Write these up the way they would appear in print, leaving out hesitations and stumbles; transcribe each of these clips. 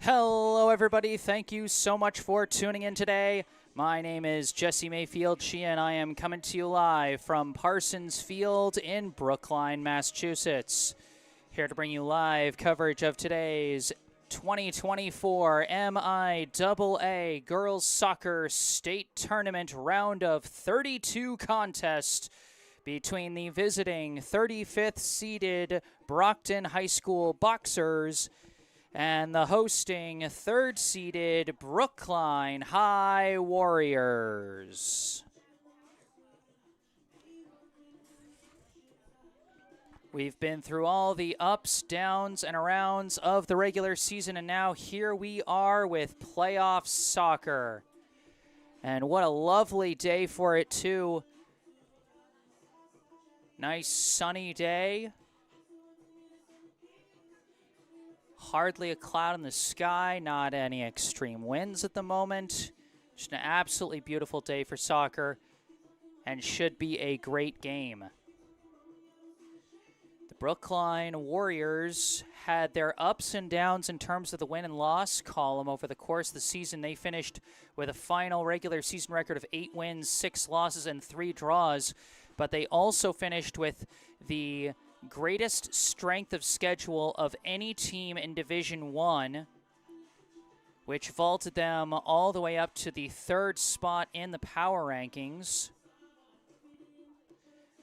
Hello, everybody. Thank you so much for tuning in today. My name is Jesse Mayfield Shea, and I am coming to you live from Parsons Field in Brookline, Massachusetts. Here to bring you live coverage of today's 2024 MIAA Girls Soccer State Tournament round of 32 contest between the visiting 35th seeded Brockton High School Boxers and the hosting third-seeded Brookline High Warriors. We've been through all the ups, downs, and arounds of the regular season, and now here we are with playoff soccer. And what a lovely day for it, too. Nice sunny day. Hardly a cloud in the sky, not any extreme winds at the moment. Just an absolutely beautiful day for soccer and should be a great game. The Brookline Warriors had their ups and downs in terms of the win and loss column over the course of the season. They finished with a final regular season record of 8 wins, 6 losses, and 3 draws, but they also finished with the greatest strength of schedule of any team in Division I, which vaulted them all the way up to the 3rd spot in the power rankings.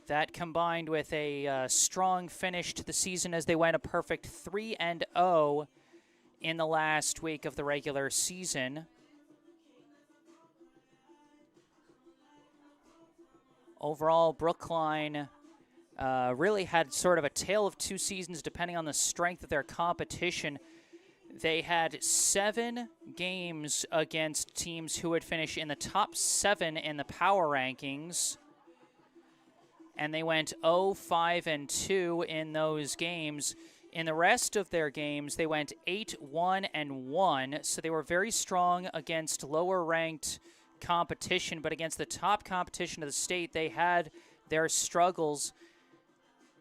That combined with a strong finish to the season as they went a perfect 3-0 in the last week of the regular season. Overall, Brookline really had sort of a tale of two seasons depending on the strength of their competition. They had 7 games against teams who would finish in the top 7 in the power rankings. And they went 0-5-2 in those games. In the rest of their games, they went 8-1-1. So they were very strong against lower-ranked competition. But against the top competition of the state, they had their struggles.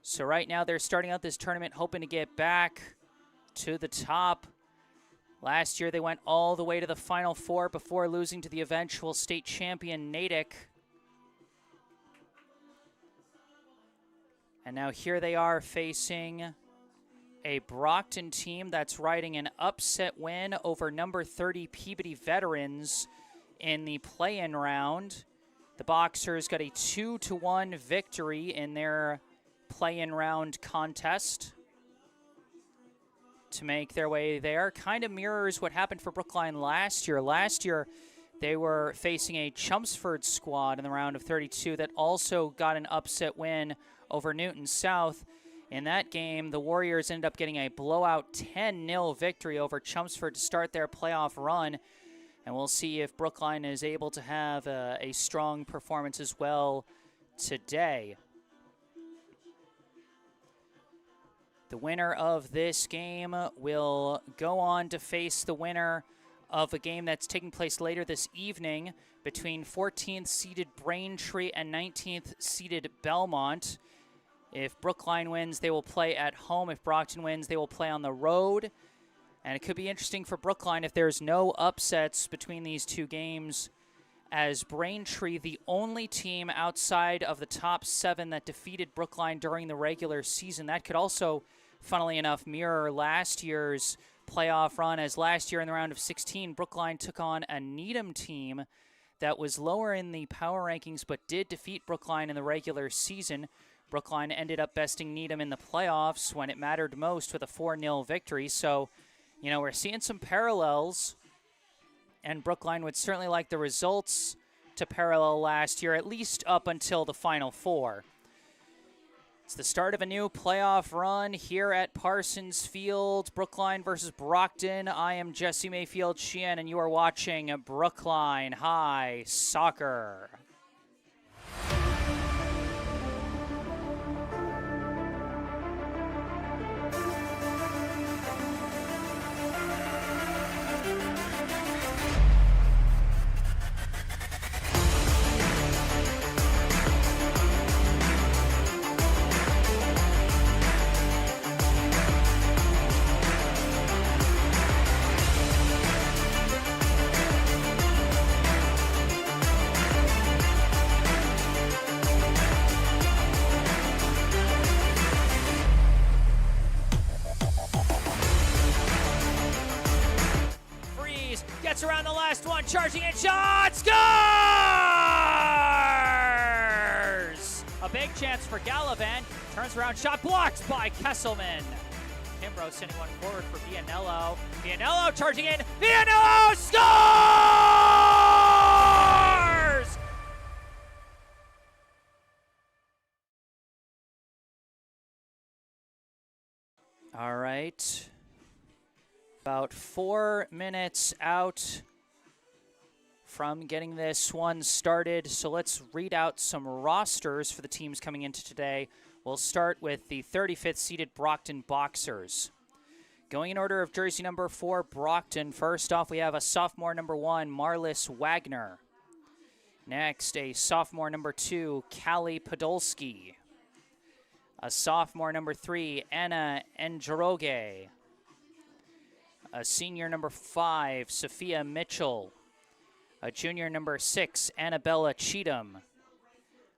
So right now they're starting out this tournament hoping to get back to the top. Last year they went all the way to the Final Four before losing to the eventual state champion Natick. And now here they are facing a Brockton team that's riding an upset win over number 30 Peabody Veterans in the play-in round. The Boxers got a 2-1 victory in their play-in round contest to make their way there. Kind of mirrors what happened for Brookline last year. Last year, they were facing a Chelmsford squad in the round of 32 that also got an upset win over Newton South. In that game, the Warriors ended up getting a blowout 10-0 victory over Chelmsford to start their playoff run. And we'll see if Brookline is able to have a strong performance as well today. The winner of this game will go on to face the winner of a game that's taking place later this evening between 14th seeded Braintree and 19th seeded Belmont. If Brookline wins, they will play at home. If Brockton wins, they will play on the road. And it could be interesting for Brookline if there's no upsets between these two games, as Braintree, the only team outside of the top 7 that defeated Brookline during the regular season. That could also, funnily enough, mirror last year's playoff run, as last year in the round of 16, Brookline took on a Needham team that was lower in the power rankings but did defeat Brookline in the regular season. Brookline ended up besting Needham in the playoffs when it mattered most with a 4-0 victory. So, you know, we're seeing some parallels, and Brookline would certainly like the results to parallel last year, at least up until the Final Four. It's the start of a new playoff run here at Parsons Field. Brookline versus Brockton. I am Jesse Mayfield Sheehan, and you are watching Brookline High Soccer. one charging in, shot, scores! A big chance for Gallivan, turns around, shot blocked by Kesselman. Kimbrough sending one forward for Vianello. Vianello charging in, Vianello scores! All right. About 4 minutes out from getting this one started. So let's read out some rosters for the teams coming into today. We'll start with the 35th seeded Brockton Boxers. Going in order of jersey number 4, Brockton. First off, we have a sophomore number 1, Marlis Wagner. Next, a sophomore number 2, Callie Podolski. A sophomore number 3, Anna Njoroge. A senior number 5, Sophia Mitchell. A junior number 6, Annabella Cheatham.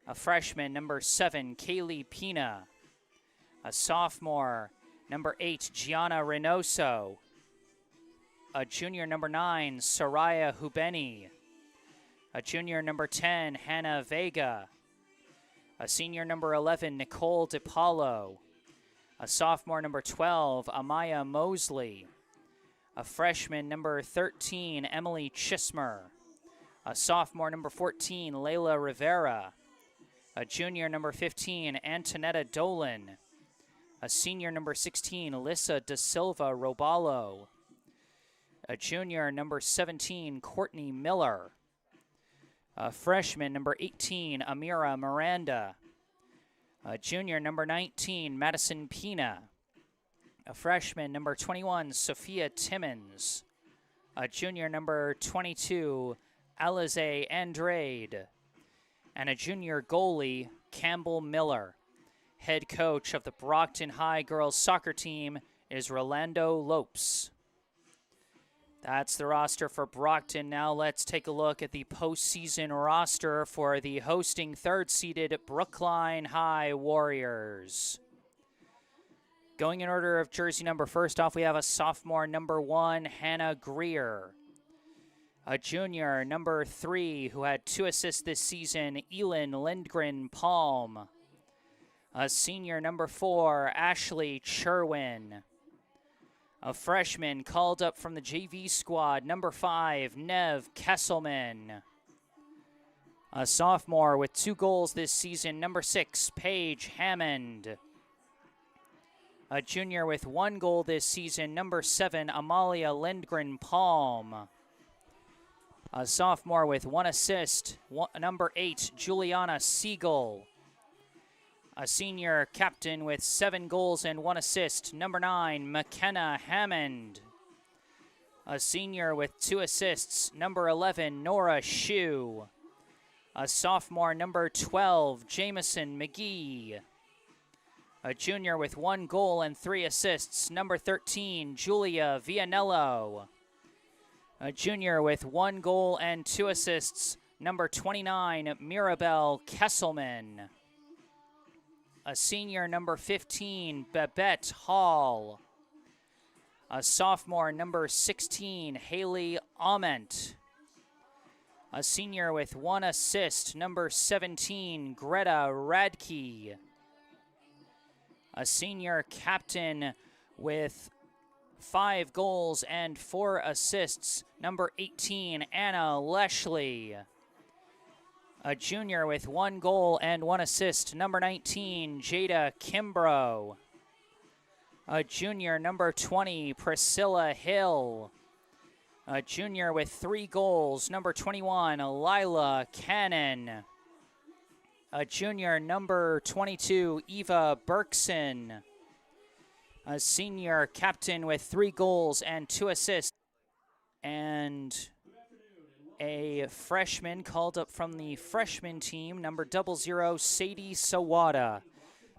A freshman number 7, Kaylee Pina. A sophomore number 8, Gianna Reynoso. A junior number 9, Soraya Hubeni. A junior number 10, Hannah Vega. A senior number 11, Nicole DiPaolo. A sophomore number 12, Amaya Mosley. A freshman number 13, Emily Chismer. A sophomore number 14, Layla Rivera. A junior number 15, Antonetta Dolan. A senior number 16, Alyssa Da Silva Roballo. A junior number 17, Courtney Miller. A freshman number 18, Amira Miranda. A junior number 19, Madison Pina. A freshman number 21, Sophia Timmons. A junior number 22, Alize Andrade. And a junior goalie, Campbell Miller. Head coach of the Brockton High girls soccer team is Rolando Lopes. That's the roster for Brockton. Now let's take a look at the postseason roster for the hosting third-seeded Brookline High Warriors. Going in order of jersey number, first off, we have a sophomore number 1, Hannah Greer. A junior number 3, who had 2 assists this season, Elin Lindgren Palm. A senior number 4, Ashley Cherwin. A freshman called up from the JV squad, number 5, Nev Kesselman. A sophomore with 2 goals this season, number 6, Paige Hammond. A junior with 1 goal this season, number 7, Amalia Lindgren Palm. A sophomore with 1 assist, number 8, Juliana Siegel. A senior captain with 7 goals and 1 assist, number 9, McKenna Hammond. A senior with 2 assists, number 11, Nora Shue. A sophomore, number 12, Jameson McGee. A junior with 1 goal and 3 assists, number 13, Julia Vianello. A junior with 1 goal and 2 assists, number 29, Mirabelle Kesselman. A senior, number 15, Babette Hall. A sophomore, number 16, Haley Ament. A senior with 1 assist, number 17, Greta Radke. A senior captain with 5 goals and 4 assists, number 18, Anna Leshley. A junior with 1 goal and 1 assist, number 19, Jada Kimbrough. A junior, number 20, Priscilla Hill. A junior with 3 goals, number 21, Lila Cannon. A junior, number 22, Eva Berkson. A senior captain with 3 goals and 2 assists. And a freshman called up from the freshman team, number 00, Sadie Sawada.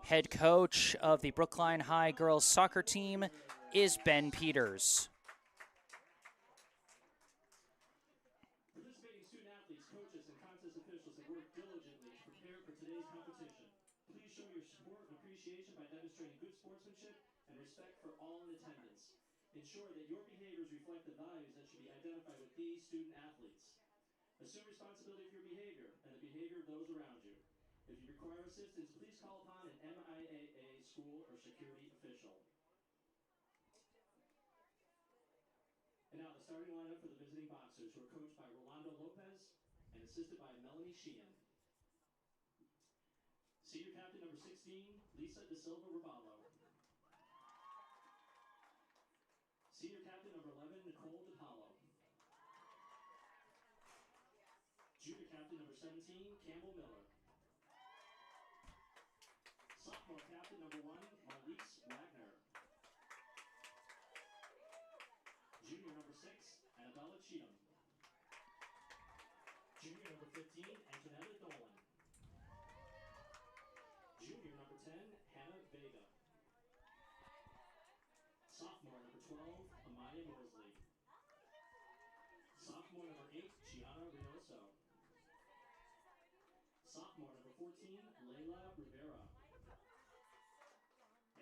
Head coach of the Brookline High girls soccer team is Ben Peters. Participating student athletes, coaches, and contest officials have worked diligently to prepare for today's competition. Please show your support and appreciation by demonstrating good sportsmanship and respect for all in attendance. Ensure that your behaviors reflect the values that should be identified with these student athletes. Assume responsibility for your behavior and the behavior of those around you. If you require assistance, please call upon an MIAA school or security official. And now the starting lineup for the visiting boxers, who are coached by Rolando Lopez and assisted by Melanie Sheehan. Senior captain number 16, Lisa De Silva Raballo. Senior captain number 11, Nicole DePaulo. Junior captain number 17, Campbell Miller. Sophomore captain number 1, Marlise Wagner. Junior number 6, Annabella Cheatham. Junior number 15, Antonetta Dolan. Junior number 10, Hannah Vega. Sophomore number 12, Amaya Mosley. Sophomore number 8, Gianna Reynoso. Sophomore number 14, Layla Rivera.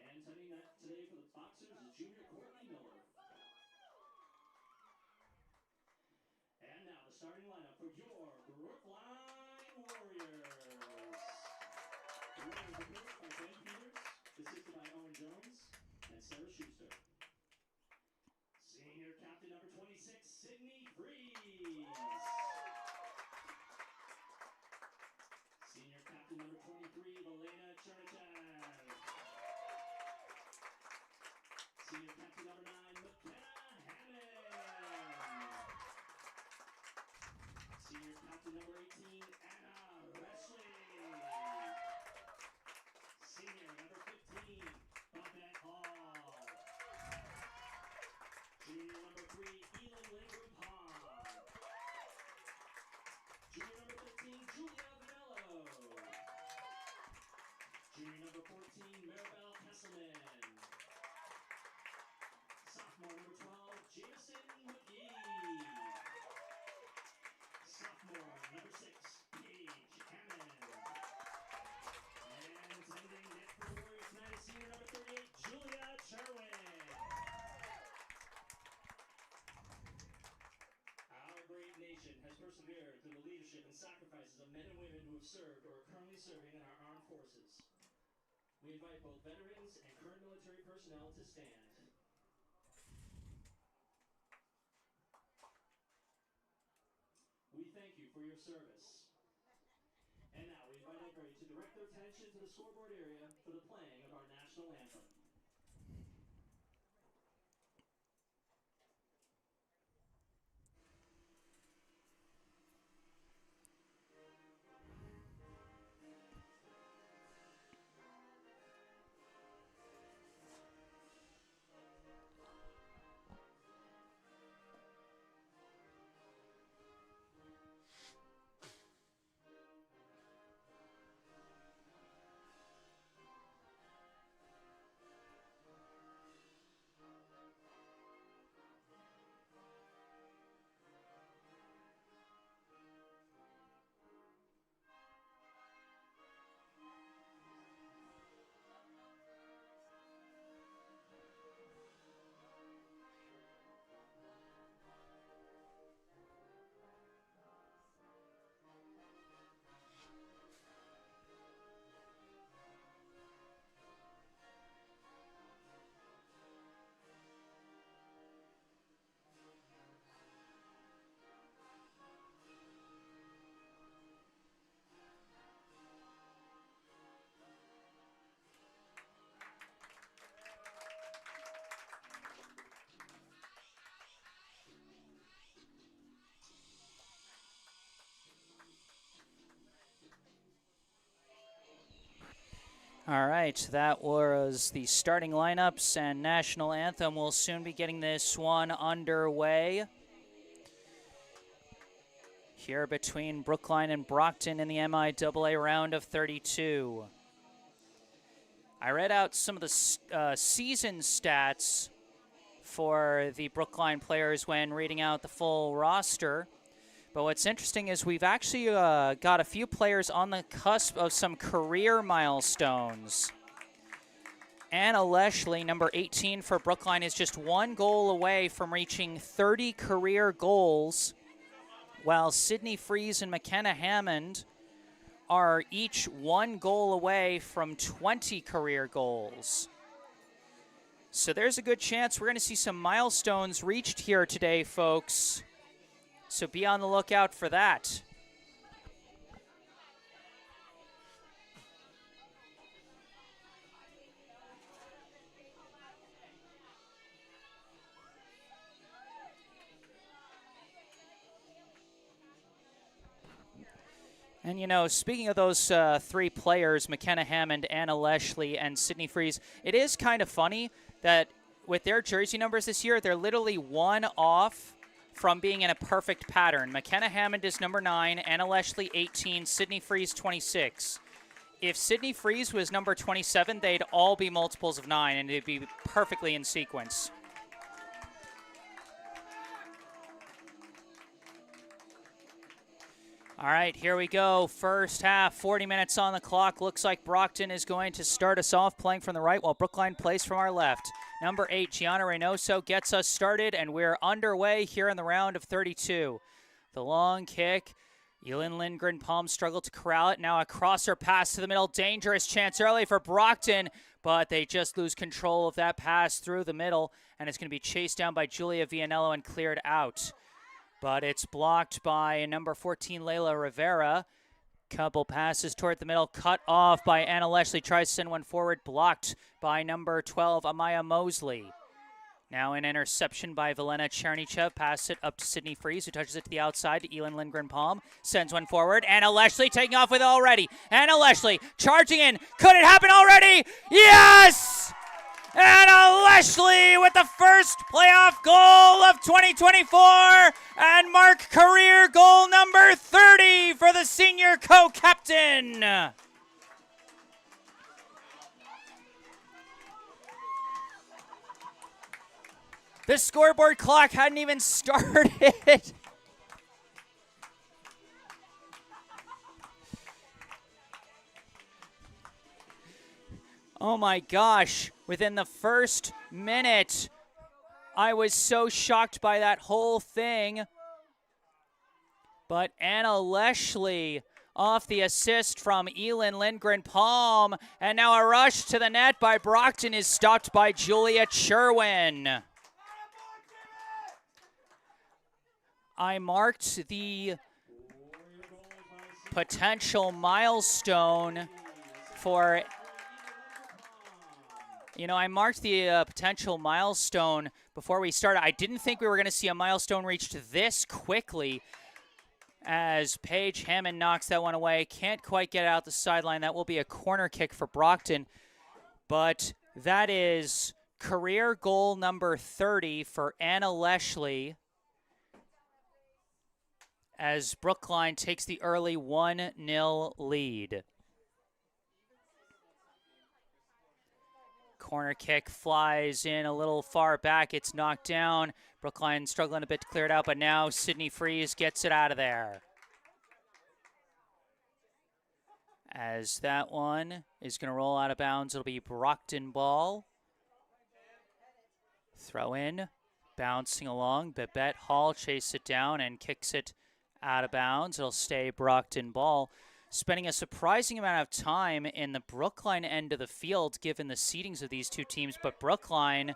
And attending that today for the Boxers is junior Courtney Miller. And now the starting lineup for your Brookline Warriors. The Warriors are coached by Ben Peters, assisted by Owen Jones and Sarah Schuster. Senior captain number 26, Sydney Freeze. Senior captain number 23, Elena Chernichev. Senior captain number 9, McKenna Hammond. Senior captain number 18, Anna Resley. Senior number 15, Babette Hall. Junior number 3, Elin Lindgren-Pond. Junior number 15, Julia Vanello. Junior number 14, Maribel Kesselman. Sophomore number 12, Jameson McGee. Sophomore number 6, Paige Hammond. And attending net for the Warriors tonight is senior number 38, Julia Cherwin. Our great nation has persevered through the leadership and sacrifices of men and women who have served or are currently serving in our armed forces. We invite both veterans and current military personnel to stand. We thank you for your service. And now we invite everybody to direct their attention to the scoreboard area for the playing of our national anthem. All right, that was the starting lineups and national anthem. We'll soon be getting this one underway here between Brookline and Brockton in the MIAA round of 32. I read out some of the season stats for the Brookline players when reading out the full roster. But what's interesting is we've actually got a few players on the cusp of some career milestones. Anna Leshley, number 18 for Brookline, is just 1 goal away from reaching 30 career goals, while Sydney Freeze and McKenna Hammond are each 1 goal away from 20 career goals. So there's a good chance we're going to see some milestones reached here today, folks. So be on the lookout for that. And, you know, speaking of those 3 players, McKenna Hammond, Anna Leshley, and Sydney Freeze, it is kind of funny that with their jersey numbers this year, they're literally 1 off from being in a perfect pattern. McKenna Hammond is number 9, Anna Leshley 18, Sydney Freeze 26. If Sydney Freeze was number 27, they'd all be multiples of 9, and it'd be perfectly in sequence. All right, here we go. First half, 40 minutes on the clock. Looks like Brockton is going to start us off playing from the right while Brookline plays from our left. Number 8, Gianna Reynoso gets us started, and we're underway here in the round of 32. The long kick. Elin Lindgren-Palm struggled to corral it. Now a crosser pass to the middle. Dangerous chance early for Brockton, but they just lose control of that pass through the middle, and it's going to be chased down by Julia Vianello and cleared out. But it's blocked by number 14, Layla Rivera. Couple passes toward the middle, cut off by Anna Leshley. Tries to send one forward, blocked by number 12, Amaya Mosley. Now an interception by Velena Chernichev. Pass it up to Sydney Freeze, who touches it to the outside to Elin Lindgren-Palm. Sends one forward. Anna Leshley taking off with it already. Anna Leshley charging in. Could it happen already? Yes! Anna Leshley with the first playoff goal of 2024 and mark career goal number 30 for the senior co-captain. The scoreboard clock hadn't even started. Oh my gosh, within the first minute, I was so shocked by that whole thing. But Anna Leshley off the assist from Elin Lindgren-Palm, and now a rush to the net by Brockton is stopped by Julia Cherwin. I marked the potential milestone for... You know, I marked the potential milestone before we started. I didn't think we were going to see a milestone reached this quickly as Paige Hammond knocks that one away. Can't quite get it out the sideline. That will be a corner kick for Brockton. But that is career goal number 30 for Anna Leshley as Brookline takes the early 1-0 lead. Corner kick flies in a little far back. It's knocked down. Brookline struggling a bit to clear it out, but now Sydney Freeze gets it out of there. As that one is going to roll out of bounds, it'll be Brockton ball. Throw in, bouncing along. Babette Hall chases it down and kicks it out of bounds. It'll stay Brockton ball. Spending a surprising amount of time in the Brookline end of the field, given the seedings of these two teams, but Brookline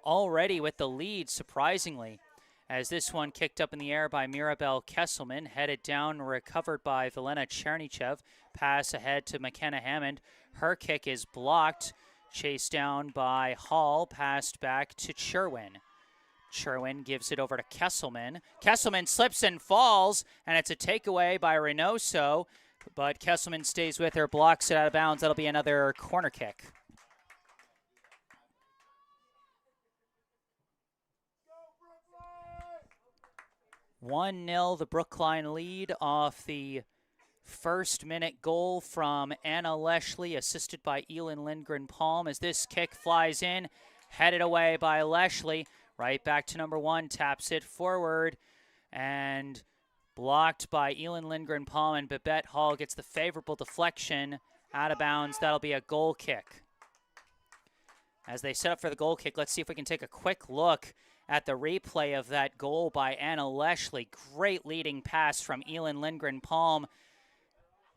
already with the lead, surprisingly, as this one kicked up in the air by Mirabelle Kesselman, headed down, recovered by Velena Chernichev, pass ahead to McKenna Hammond. Her kick is blocked, chased down by Hall, passed back to Cherwin. Cherwin gives it over to Kesselman. Kesselman slips and falls, and it's a takeaway by Reynoso. But Kesselman stays with her, blocks it out of bounds. That'll be another corner kick. Go, 1-0 the Brookline lead off the first minute goal from Anna Leshley, assisted by Elin Lindgren-Palm as this kick flies in, headed away by Leshley. Right back to number 1, taps it forward, and blocked by Elin Lindgren-Palm, and Babette Hall gets the favorable deflection out of bounds. That'll be a goal kick. As they set up for the goal kick, let's see if we can take a quick look at the replay of that goal by Anna Leshley. Great leading pass from Elin Lindgren-Palm.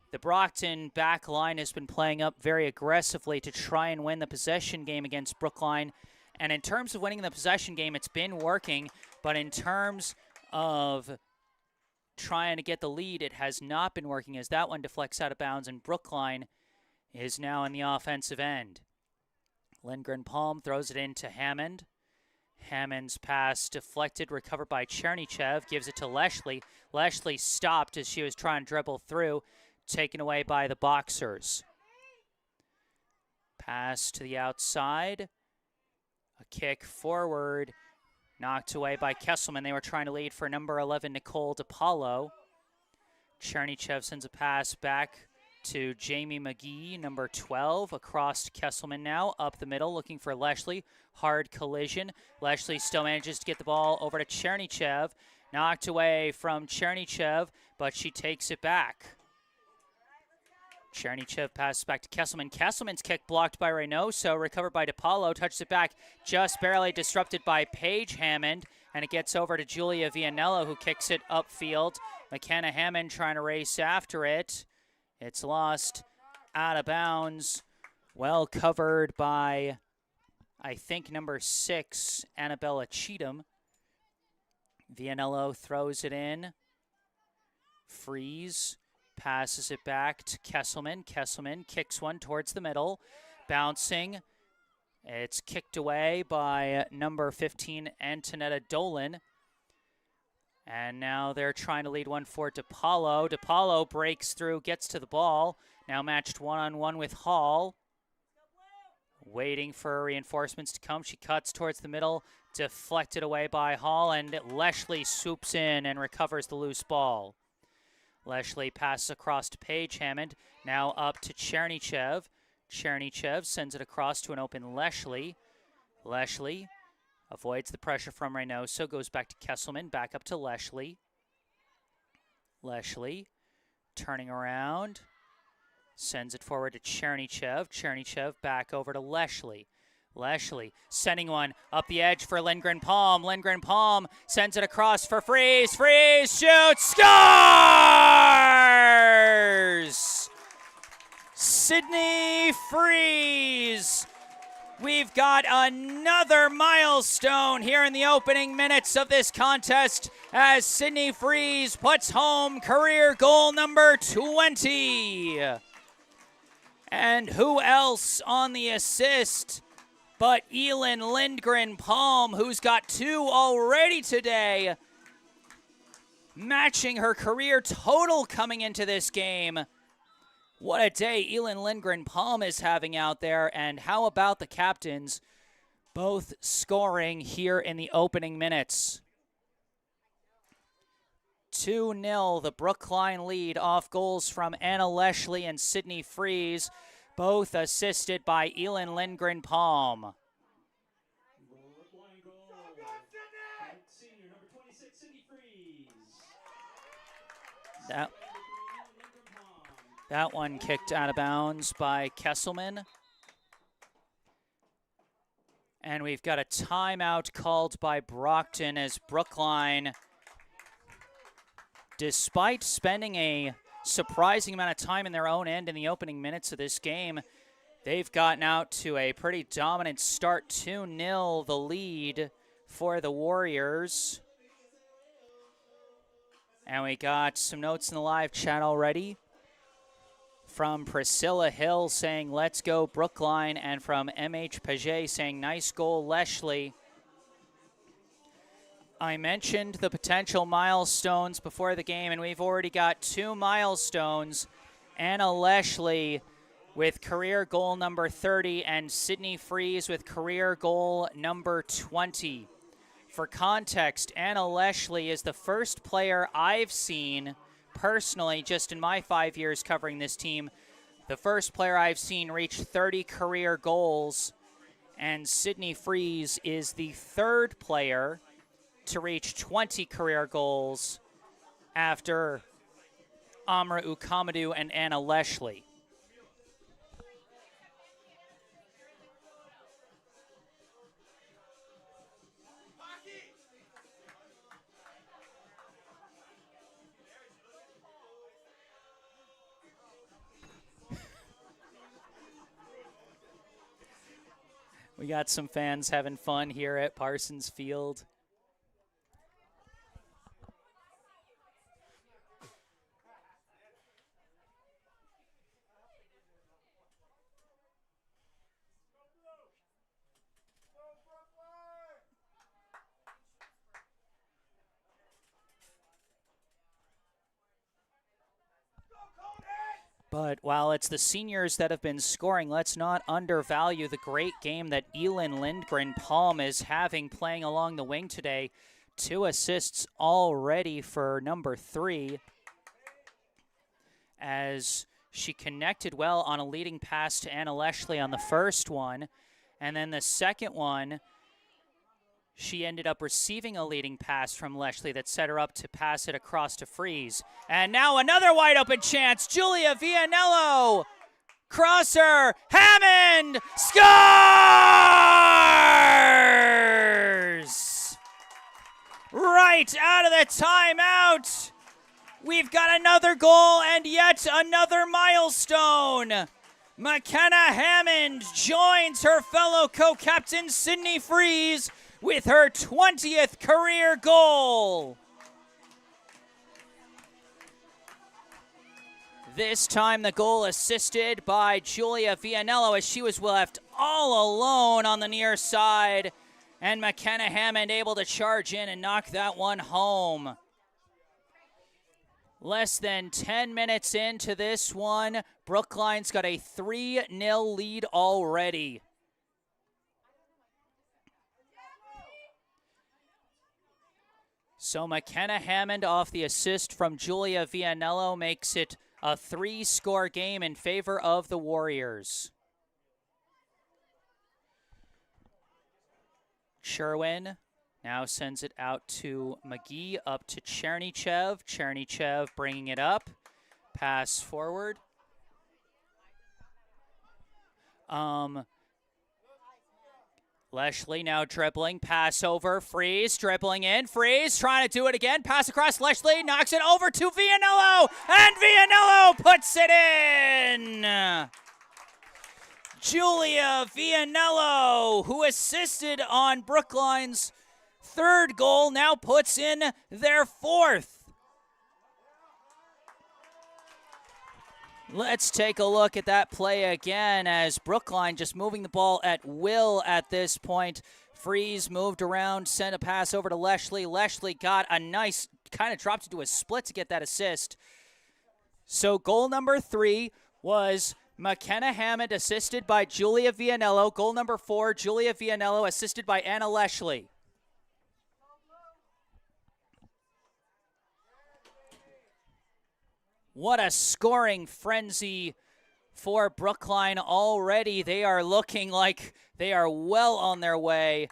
The Brockton back line has been playing up very aggressively to try and win the possession game against Brookline. And in terms of winning the possession game, it's been working. But in terms of trying to get the lead, it has not been working, as that one deflects out of bounds, and Brookline is now in the offensive end. Lindgren-Palm throws it into Hammond. Hammond's pass deflected, recovered by Chernychev, gives it to Leshley. Leshley stopped as she was trying to dribble through, taken away by the Boxers. Pass to the outside. A kick forward, knocked away by Kesselman. They were trying to lead for number 11, Nicole DiPaolo. Chernychev sends a pass back to Jamie McGee, number 12, across to Kesselman now, up the middle, looking for Leshley. Hard collision. Leshley still manages to get the ball over to Chernychev. Knocked away from Chernychev, but she takes it back. Chernychev passes back to Kesselman. Kesselman's kick blocked by Reynoso, recovered by DiPaolo, touches it back, just barely disrupted by Paige Hammond, and it gets over to Julia Vianello, who kicks it upfield. McKenna Hammond trying to race after it. It's lost out of bounds. Well covered by, I think, number 6, Annabella Cheatham. Vianello throws it in. Freeze passes it back to Kesselman. Kesselman kicks one towards the middle. Bouncing. It's kicked away by number 15, Antonetta Dolan. And now they're trying to lead one for DiPaolo. DiPaolo breaks through, gets to the ball. Now matched one-on-one with Hall. Waiting for reinforcements to come. She cuts towards the middle, deflected away by Hall, and Leshley swoops in and recovers the loose ball. Leshley passes across to Paige Hammond. Now up to Chernychev. Chernychev sends it across to an open Leshley. Leshley avoids the pressure from Reynoso, goes back to Kesselman, back up to Leshley. Leshley turning around, sends it forward to Chernychev. Chernychev back over to Leshley. Leshley sending one up the edge for Lindgren-Palm. Lindgren-Palm sends it across for Freeze. Freeze shoots, scores! Sydney Freeze! We've got another milestone here in the opening minutes of this contest as Sydney Freeze puts home career goal number 20. And who else on the assist but Elin Lindgren-Palm, who's got 2 already today, matching her career total coming into this game. What a day Elin Lindgren-Palm is having out there, and how about the captains both scoring here in the opening minutes. 2-0, the Brookline lead off goals from Anna Leshley and Sydney Freeze, both assisted by Elin Lindgren-Palm. Brookline goal. Senior number 26, Sydney Freeze. That one kicked out of bounds by Kesselman. And we've got a timeout called by Brockton as Brookline, despite spending a surprising amount of time in their own end in the opening minutes of this game, they've gotten out to a pretty dominant start. 2-0 the lead for the Warriors. And we got some notes in the live chat already from Priscilla Hill saying, "Let's go Brookline," and from MH Paget saying, "Nice goal, Leshley." I mentioned the potential milestones before the game, and we've already got 2 milestones. Anna Leshley with career goal number 30 and Sydney Freeze with career goal number 20. For context, Anna Leshley is the first player I've seen personally, just in my 5 years covering this team, the first player I've seen reach 30 career goals, and Sydney Freeze is the third player to reach 20 career goals after Amra Ukamadou and Anna Leshley. We got some fans having fun here at Parsons Field. But while it's the seniors that have been scoring, let's not undervalue the great game that Elin Lindgren Palm is having playing along the wing today. 2 assists already for number 3 as she connected well on a leading pass to Anna Leshley on the first one. And then the second one, she ended up receiving a leading pass from Leshley that set her up to pass it across to Freeze. And now another wide open chance. Julia Vianello. Crosser. Hammond. Scores! Right out of the timeout. We've got another goal and yet another milestone. McKenna Hammond joins her fellow co-captain Sydney Freeze with her 20th career goal. This time the goal assisted by Julia Vianello as she was left all alone on the near side. And McKenna Hammond able to charge in and knock that one home. Less than 10 minutes into this one, Brookline's got a 3-0 lead already. So McKenna Hammond off the assist from Julia Vianello makes it a 3-score game in favor of the Warriors. Sherwin now sends it out to McGee, up to Chernychev. Chernychev bringing it up. Pass forward. Leshley now dribbling, pass over, Freeze dribbling in, Freeze trying to do it again, pass across Leshley, knocks it over to Vianello, and Vianello puts it in! Julia Vianello, who assisted on Brookline's 3rd goal, now puts in their 4th. Let's take a look at that play again as Brookline just moving the ball at will at this point. Freeze moved around, sent a pass over to Leshley. Leshley got a nice, kind of dropped into a split to get that assist. So goal number 3 was McKenna Hammond assisted by Julia Vianello. Goal number 4, Julia Vianello assisted by Anna Leshley. What a scoring frenzy for Brookline already. They are looking like they are well on their way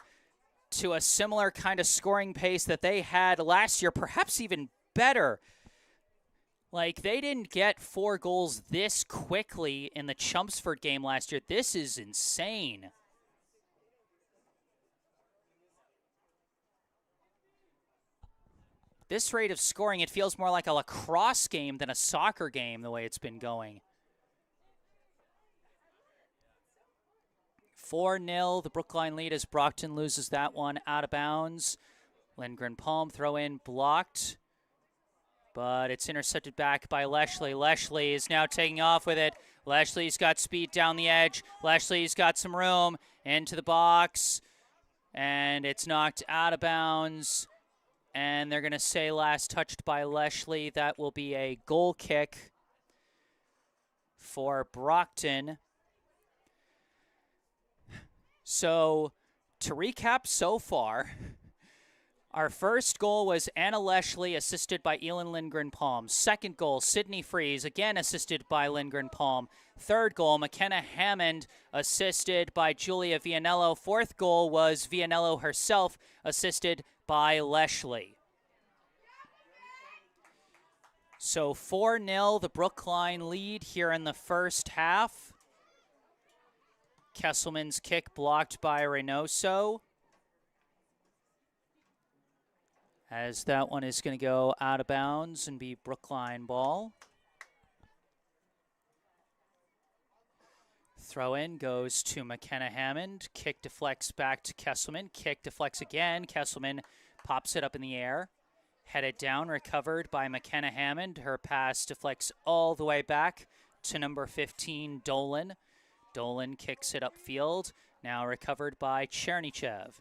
to a similar kind of scoring pace that they had last year, perhaps even better. Like, they didn't get 4 goals this quickly in the Chelmsford game last year. This is insane. This rate of scoring, it feels more like a lacrosse game than a soccer game the way it's been going. 4-0, the Brookline lead as Brockton loses that one out of bounds. Lindgren Palm throw in blocked, but it's intercepted back by Leshley. Leshley is now taking off with it. Leshley's got speed down the edge. Leshley's got some room into the box, and it's knocked out of bounds. And they're going to say last touched by Leshley. That will be a goal kick for Brockton. So, to recap so far, our first goal was Anna Leshley, assisted by Elin Lindgren Palm. Second goal, Sydney Freeze, again assisted by Lindgren Palm. Third goal, McKenna Hammond, assisted by Julia Vianello. Fourth goal was Vianello herself, assisted by Leshley. So 4-0, the Brookline lead here in the first half. Kesselman's kick blocked by Reynoso. As that one is going to go out of bounds and be Brookline ball. Throw in goes to McKenna Hammond. Kick deflects back to Kesselman. Kick deflects again. Kesselman pops it up in the air. Headed down, recovered by McKenna Hammond. Her pass deflects all the way back to number 15, Dolan. Dolan kicks it upfield. Now recovered by Chernychev.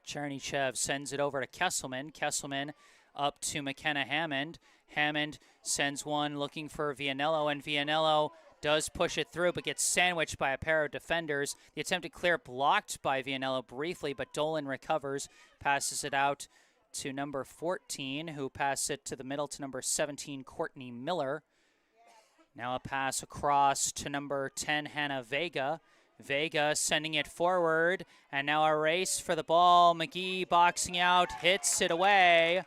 Chernychev sends it over to Kesselman. Kesselman up to McKenna Hammond. Hammond sends one looking for Vianello, and Vianello does push it through, but gets sandwiched by a pair of defenders. The attempted clear blocked by Vianello briefly, but Dolan recovers, passes it out to number 14, who passes it to the middle to number 17, Courtney Miller. Now a pass across to number 10, Hannah Vega. Vega sending it forward, and now a race for the ball. McGee boxing out, hits it away,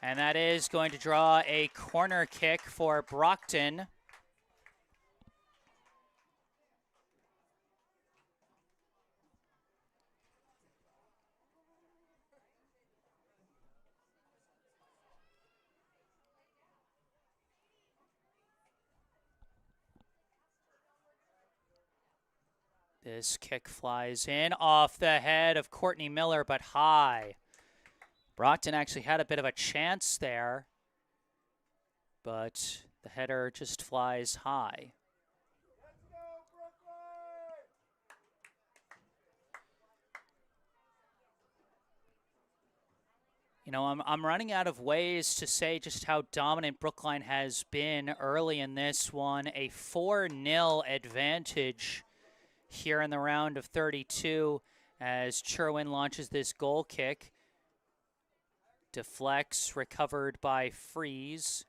and that is going to draw a corner kick for Brockton. This kick flies in off the head of Courtney Miller, but high. Brockton actually had a bit of a chance there, but the header just flies high. You know, I'm running out of ways to say just how dominant Brookline has been early in this one. A 4-0 advantage here in the round of 32 as Cherwin launches this goal kick. Deflects, recovered by Freeze.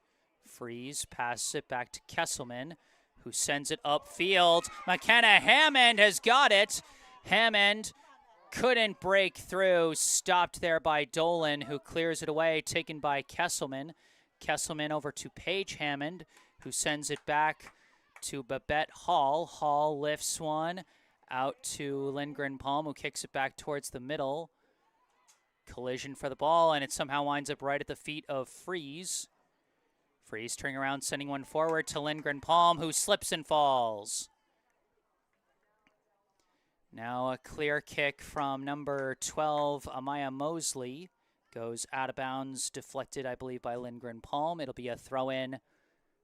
Freeze passes it back to Kesselman, who sends it upfield. McKenna Hammond has got it. Hammond couldn't break through, stopped there by Dolan, who clears it away, taken by Kesselman. Kesselman over to Paige Hammond, who sends it back to Babette Hall. Hall lifts one out to Lindgren Palm, who kicks it back towards the middle. Collision for the ball, and it somehow winds up right at the feet of Freeze. Freeze turning around, sending one forward to Lindgren Palm, who slips and falls. Now a clear kick from number 12, Amaya Mosley. Goes out of bounds, deflected, I believe, by Lindgren Palm. It'll be a throw-in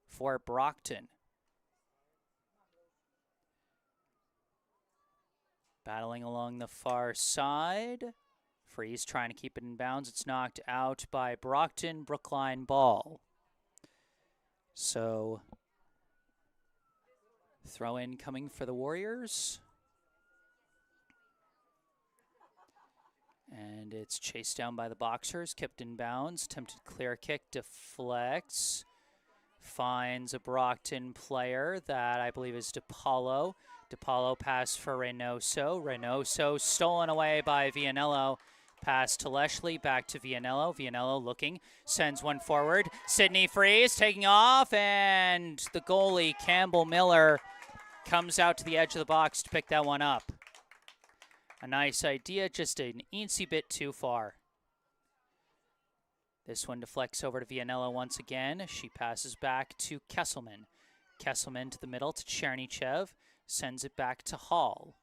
for Brockton. Battling along the far side. Freeze trying to keep it in bounds. It's knocked out by Brockton. Brookline ball. So, throw in coming for the Warriors. And it's chased down by the Boxers. Kept in bounds. Attempted clear kick. Deflects. Finds a Brockton player that I believe is DePaulo. DePaulo pass for Reynoso. Reynoso stolen away by Vianello. Pass to Leshley, back to Vianello. Vianello looking, sends one forward. Sydney Freeze taking off, and the goalie, Campbell Miller, comes out to the edge of the box to pick that one up. A nice idea, just an eensy bit too far. This one deflects over to Vianello once again. She passes back to Kesselman. Kesselman to the middle to Chernychev. Sends it back to Hall.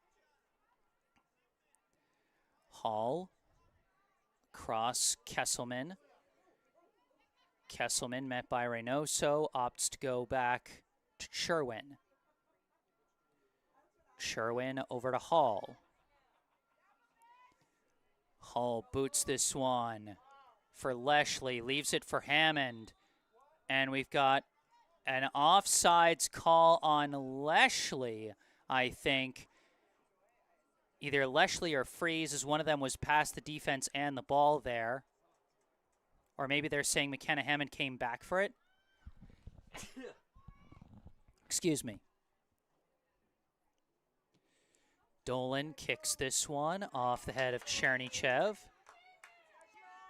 Hall. Cross Kesselman. Kesselman met by Reynoso. Opts to go back to Cherwin. Cherwin over to Hall. Hall boots this one for Leshley. Leaves it for Hammond. And we've got an offsides call on Leshley, I think. Either Leshley or Freeze, as one of them was past the defense and the ball there. Or maybe they're saying McKenna Hammond came back for it. Excuse me. Dolan kicks this one off the head of Chernychev.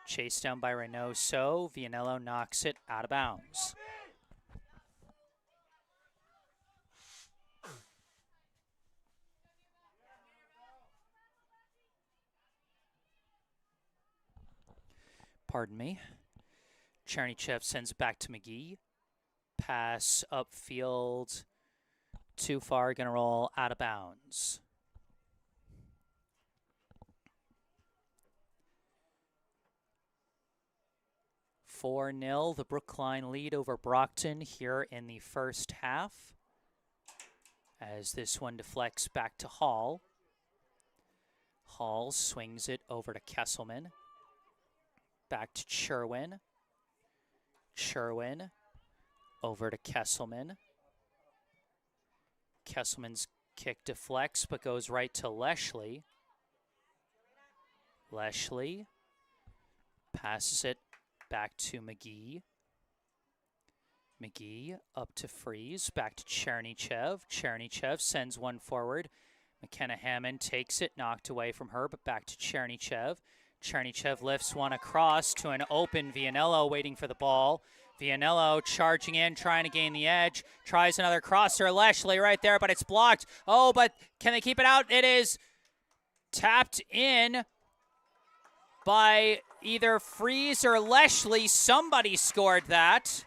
Chased down by Reynoso. Vianello knocks it out of bounds. Pardon me. Chernychev sends it back to McGee. Pass upfield too far, going to roll out of bounds. (4-0) the Brookline lead over Brockton here in the first half, as this one deflects back to Hall. Hall swings it over to Kesselman. Back to Sherwin. Sherwin over to Kesselman. Kesselman's kick deflects but goes right to Leshley. Leshley passes it back to McGee. McGee up to Freeze, back to Chernychev. Chernychev sends one forward. McKenna Hammond takes it, knocked away from her, but back to Chernychev. Chernychev lifts one across to an open Vianello waiting for the ball. Vianello charging in, trying to gain the edge. Tries another crosser. Leshley right there, but it's blocked. Oh, but can they keep it out? It is tapped in by either Freeze or Leshley. Somebody scored that.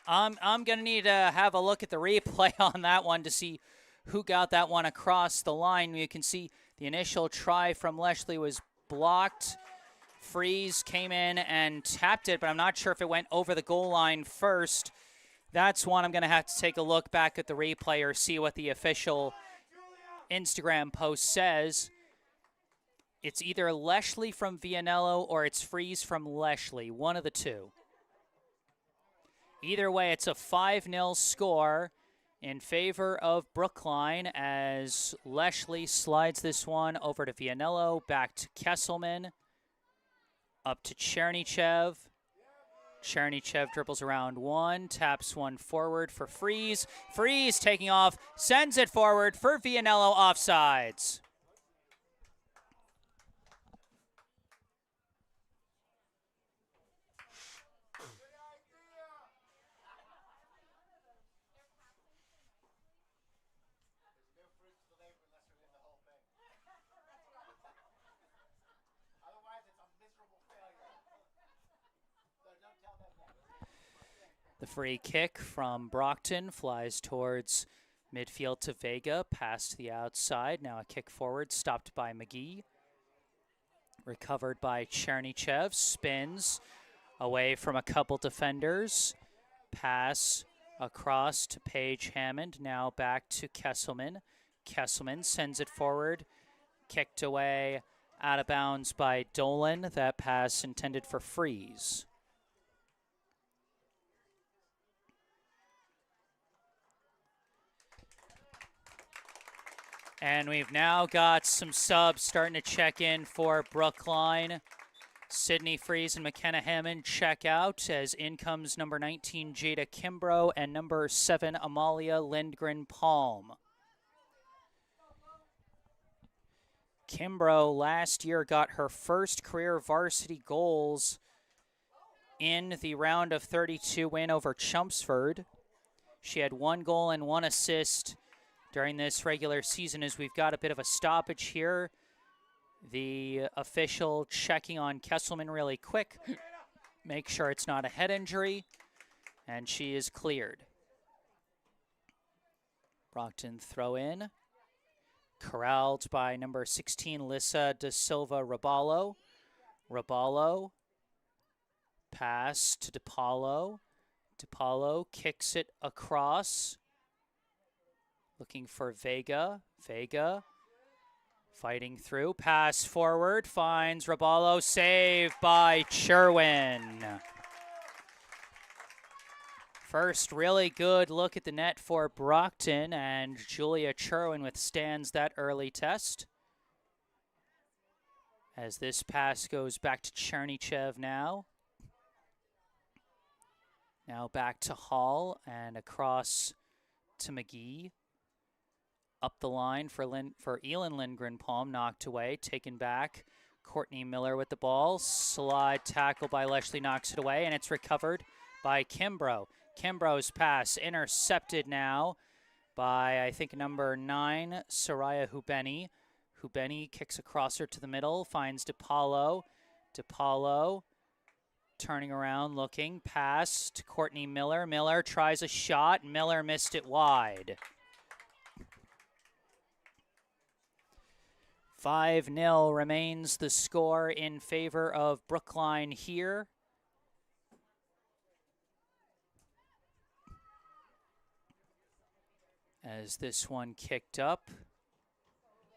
I'm going to need to have a look at the replay on that one to see who got that one across the line. You can see the initial try from Leshley was blocked. Freeze came in and tapped it, but I'm not sure if it went over the goal line first. That's one I'm going to have to take a look back at the replay or see what the official Instagram post says. It's either Leshley from Vianello or it's Freeze from Leshley, one of the two. Either way, it's a 5-0 score in favor of Brookline as Leshley slides this one over to Vianello, back to Kesselman, up to Chernychev. Chernychev dribbles around one, taps one forward for Freeze. Freeze taking off, sends it forward for Vianello, offsides. The free kick from Brockton flies towards midfield to Vega, past the outside. Now a kick forward, stopped by McGee. Recovered by Chernychev, spins away from a couple defenders. Pass across to Paige Hammond, now back to Kesselman. Kesselman sends it forward, kicked away, out of bounds by Dolan. That pass intended for Freeze. And we've now got some subs starting to check in for Brookline. Sydney Freeze and McKenna Hammond check out as in comes number 19, Jada Kimbrough, and number 7, Amalia Lindgren-Palm. Kimbrough last year got her first career varsity goals in the round of 32 win over Chelmsford. She had 1 goal and 1 assist during this regular season, as we've got a bit of a stoppage here. The official checking on Kesselman really quick. Make sure it's not a head injury. And she is cleared. Brockton throw in. Corralled by number 16, Lissa Da Silva Raballo. Raballo. Pass to DePaulo. DePaulo kicks it across. Looking for Vega. Vega fighting through. Pass forward. Finds Raballo. Save by Sherwin. First really good look at the net for Brockton, and Julia Sherwin withstands that early test. As this pass goes back to Chernychev now. Now back to Hall and across to McGee. Up the line for Elin Lindgren-Palm, knocked away, taken back. Courtney Miller with the ball. Slide tackle by Leshley, knocks it away, and it's recovered by Kimbrough. Kimbrough's pass intercepted now by, I think, number 9, Soraya Hubeni. Hubeni kicks across her to the middle, finds DePaulo. DePaulo Turning around, looking, pass to Courtney Miller. Miller tries a shot. Miller missed it wide. 5-0 remains the score in favor of Brookline here. As this one kicked up.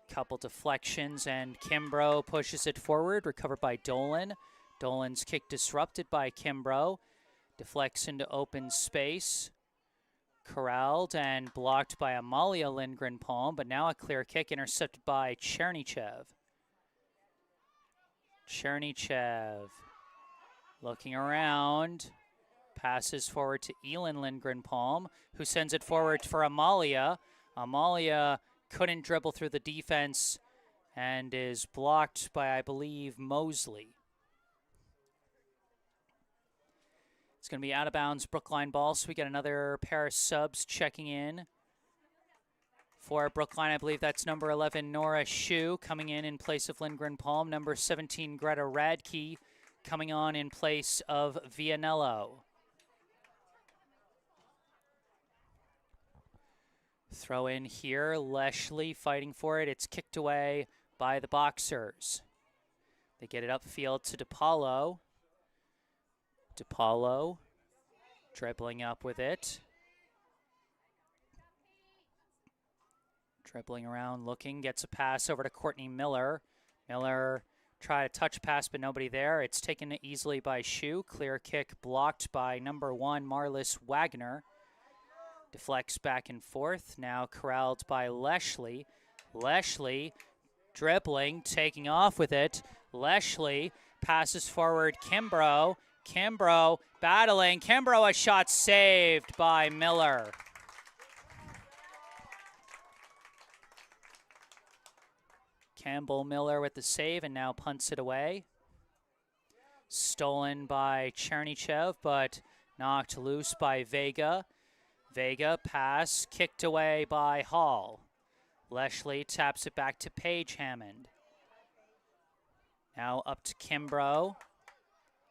Couple deflections, and Kimbrough pushes it forward, recovered by Dolan. Dolan's kick disrupted by Kimbrough. Deflects into open space. Corralled and blocked by Amalia Lindgren-Palm, but now a clear kick intercepted by Chernychev. Chernychev looking around. Passes forward to Elin Lindgren-Palm, who sends it forward for Amalia. Amalia couldn't dribble through the defense and is blocked by, I believe, Mosley. It's going to be out of bounds Brookline ball, so we got another pair of subs checking in. For Brookline, I believe that's number 11, Nora Shu, coming in place of Lindgren-Palm. Number 17, Greta Radke, coming on in place of Vianello. Throw in here, Leshley fighting for it. It's kicked away by the Boxers. They get it upfield to DePaulo. DePaulo dribbling up with it. Dribbling around, looking, gets a pass over to Courtney Miller. Miller tried a touch pass, but nobody there. It's taken easily by Shu. Clear kick blocked by number 1, Marlis Wagner. Deflects back and forth, now corralled by Leshley. Leshley dribbling, taking off with it. Leshley passes forward, Kimbrough. Kimbrough battling. Kimbrough, a shot saved by Miller. Campbell Miller with the save and now punts it away. Stolen by Chernychev, but knocked loose by Vega. Vega pass kicked away by Hall. Leshley taps it back to Paige Hammond. Now up to Kimbrough.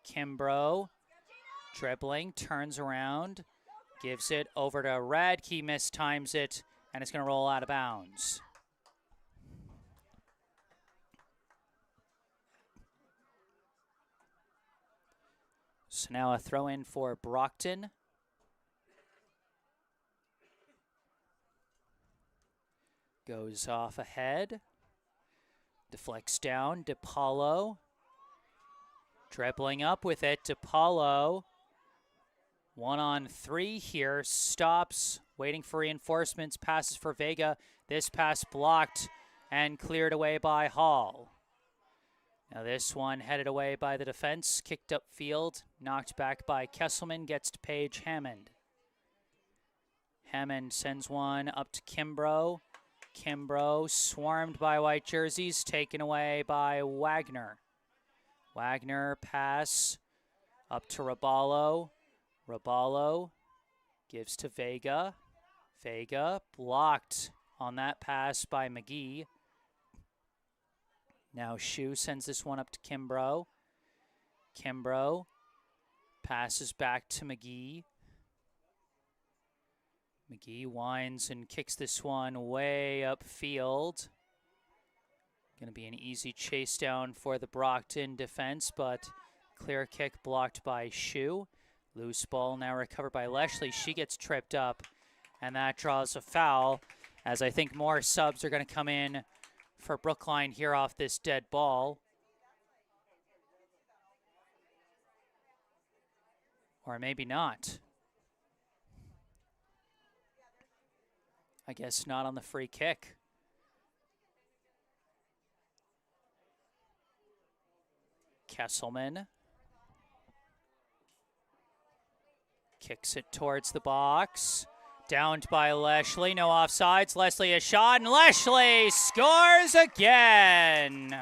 Kimbrough dribbling, turns around, gives it over to Radke, mistimes it, and it's going to roll out of bounds. So now a throw in for Brockton. Goes off ahead. Deflects down. DePaulo. Dribbling up with it. DePaulo. 1-on-3 here. Stops. Waiting for reinforcements. Passes for Vega. This pass blocked and cleared away by Hall. Now this one headed away by the defense. Kicked up field. Knocked back by Kesselman. Gets to Paige Hammond. Hammond sends one up to Kimbrough. Kimbrough swarmed by white jerseys, taken away by Wagner. Wagner pass up to Raballo. Raballo gives to Vega. Vega blocked on that pass by McGee. Now Shu sends this one up to Kimbrough. Kimbrough passes back to McGee. McGee winds and kicks this one way upfield. Going to be an easy chase down for the Brockton defense, but clear kick blocked by Shu. Loose ball now recovered by Leshley. She gets tripped up, and that draws a foul, as I think more subs are going to come in for Brookline here off this dead ball. Or maybe not. I guess not on the free kick. Kesselman kicks it towards the box. Downed by Leshley. No offsides. Leslie a shot, and Leshley scores again.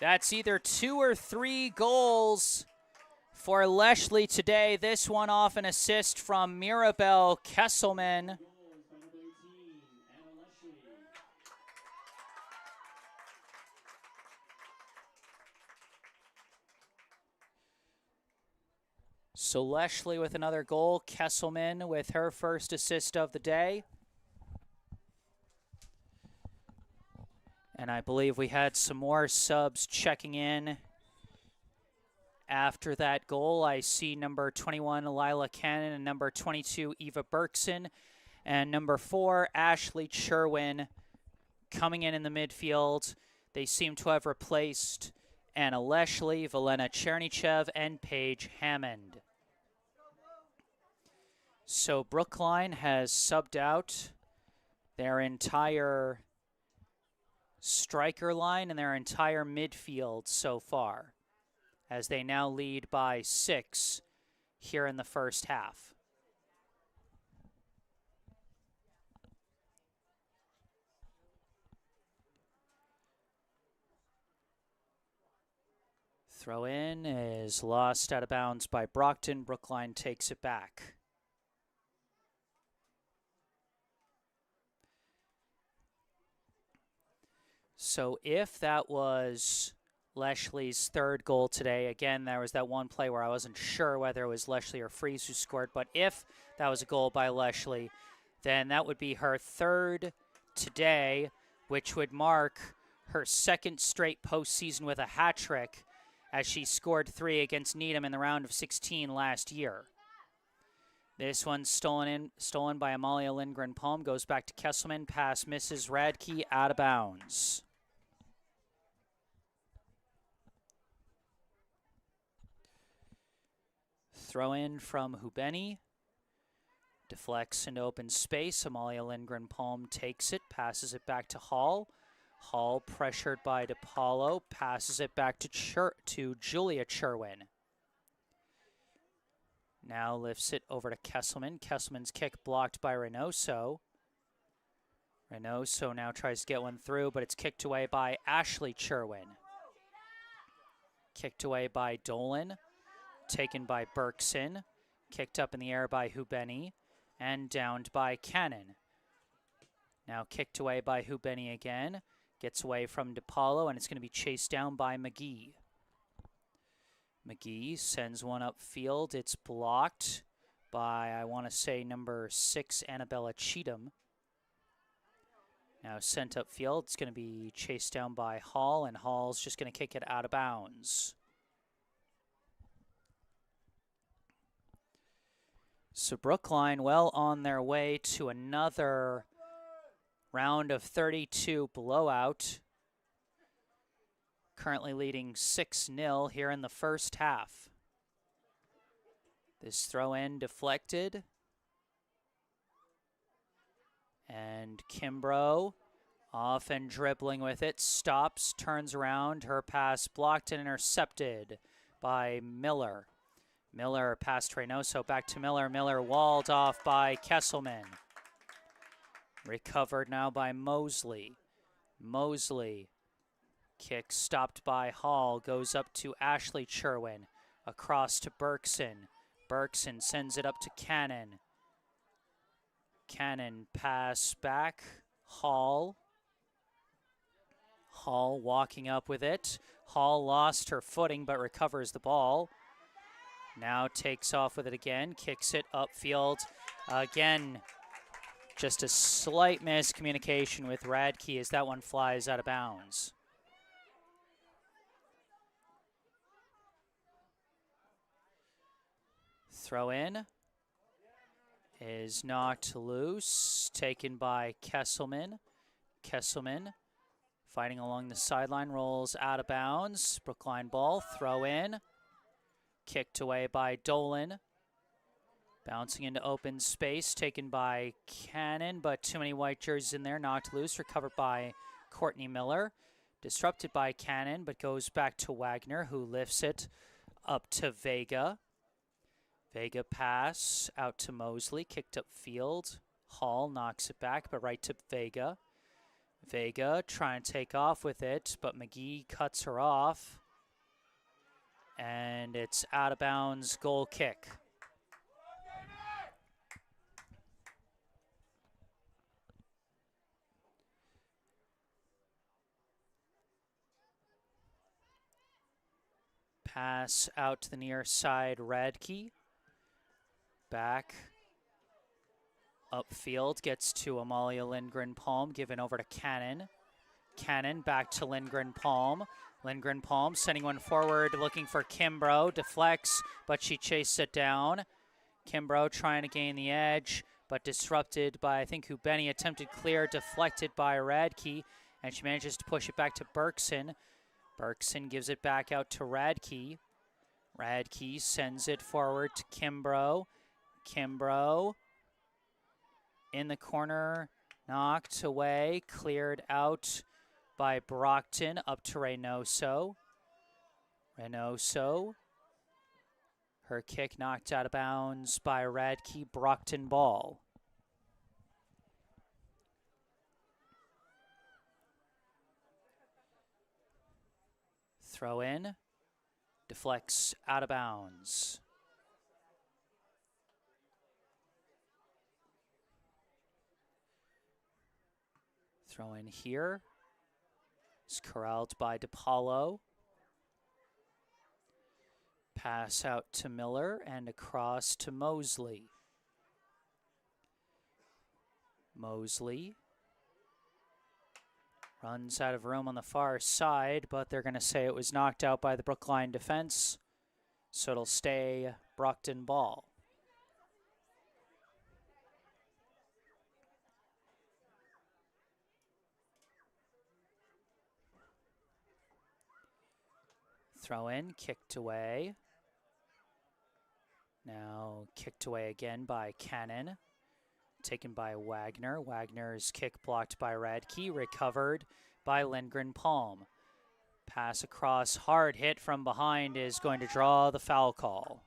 That's either 2 or 3 goals for Leshley today. This one off an assist from Mirabel Kesselman. So Leshley with another goal. Kesselman with her first assist of the day. And I believe we had some more subs checking in after that goal. I see number 21, Lila Cannon, and number 22, Eva Berkson, and number 4, Ashley Sherwin coming in the midfield. They seem to have replaced Anna Leshley, Valena Chernychev, and Paige Hammond. So Brookline has subbed out their entire striker line and their entire midfield so far, as they now lead by 6 here in the first half. Throw in is lost out of bounds by Brockton. Brookline takes it back. So if that was Leshley's third goal today, again, there was that one play where I wasn't sure whether it was Leshley or Fries who scored, but if that was a goal by Leshley, then that would be her third today, which would mark her second straight postseason with a hat trick, as she scored 3 against Needham in the round of 16 last year. This one's stolen by Amalia Lindgren-Palm, goes back to Kesselman, pass misses Radke, out of bounds. Throw in from Hubeni. Deflects into open space. Amalia Lindgren-Palm takes it, passes it back to Hall. Hall pressured by DePaulo, passes it back to Julia Cherwin. Now lifts it over to Kesselman. Kesselman's kick blocked by Reynoso. Reynoso now tries to get one through, but it's kicked away by Ashley Cherwin. Kicked away by Dolan. Taken by Berkson, kicked up in the air by Hubeni, and downed by Cannon. Now kicked away by Hubeni again, gets away from DePaulo, and it's going to be chased down by McGee. McGee sends one upfield. It's blocked by, I want to say, number 6, Annabella Cheatham. Now sent upfield. It's going to be chased down by Hall, and Hall's just going to kick it out of bounds. So Brookline well on their way to another round of 32 blowout. Currently leading 6-0 here in the first half. This throw-in deflected. And Kimbrough off and dribbling with it. Stops, turns around. Her pass blocked and intercepted by Miller. Miller past Reynoso, back to Miller. Miller walled off by Kesselman. Recovered now by Mosley. Mosley, kick stopped by Hall, goes up to Ashley Cherwin. Across to Berkson. Berkson sends it up to Cannon. Cannon pass back. Hall. Hall walking up with it. Hall lost her footing but recovers the ball. Now takes off with it again, kicks it upfield. Again, just a slight miscommunication with Radke as that one flies out of bounds. Throw in is knocked loose, taken by Kesselman. Kesselman fighting along the sideline, rolls out of bounds. Brookline ball, throw in. Kicked away by Dolan. Bouncing into open space, taken by Cannon, but too many white jerseys in there, knocked loose, recovered by Courtney Miller. Disrupted by Cannon, but goes back to Wagner, who lifts it up to Vega. Vega pass out to Mosley, kicked up field. Hall knocks it back, but right to Vega. Vega trying to take off with it, but McGee cuts her off. And it's out of bounds, goal kick. Pass out to the near side, Radke. back. Upfield, gets to Amalia Lindgren-Palm, given over to Cannon. Cannon back to Lindgren-Palm. Lindgren-Palm sending one forward, looking for Kimbrough. Deflects, but she chases it down. Kimbrough trying to gain the edge, but disrupted by, I think, Hubeni. Attempted clear, deflected by Radke, and she manages to push it back to Berkson. Berkson gives it back out to Radke. Radke sends it forward to Kimbrough. Kimbrough in the corner, knocked away, cleared out by Brockton, up to Reynoso. Reynoso, her kick knocked out of bounds by Radke. Brockton ball. Throw in, deflects out of bounds. Throw in here. It's corralled by DePaulo. Pass out to Miller and across to Mosley. Mosley runs out of room on the far side, but they're going to say it was knocked out by the Brookline defense, so it'll stay Brockton ball. Throw in, kicked away. Now kicked away again by Cannon. Taken by Wagner. Wagner's kick blocked by Radke. Recovered by Lindgren-Palm. Pass across, hard hit from behind is going to draw the foul call.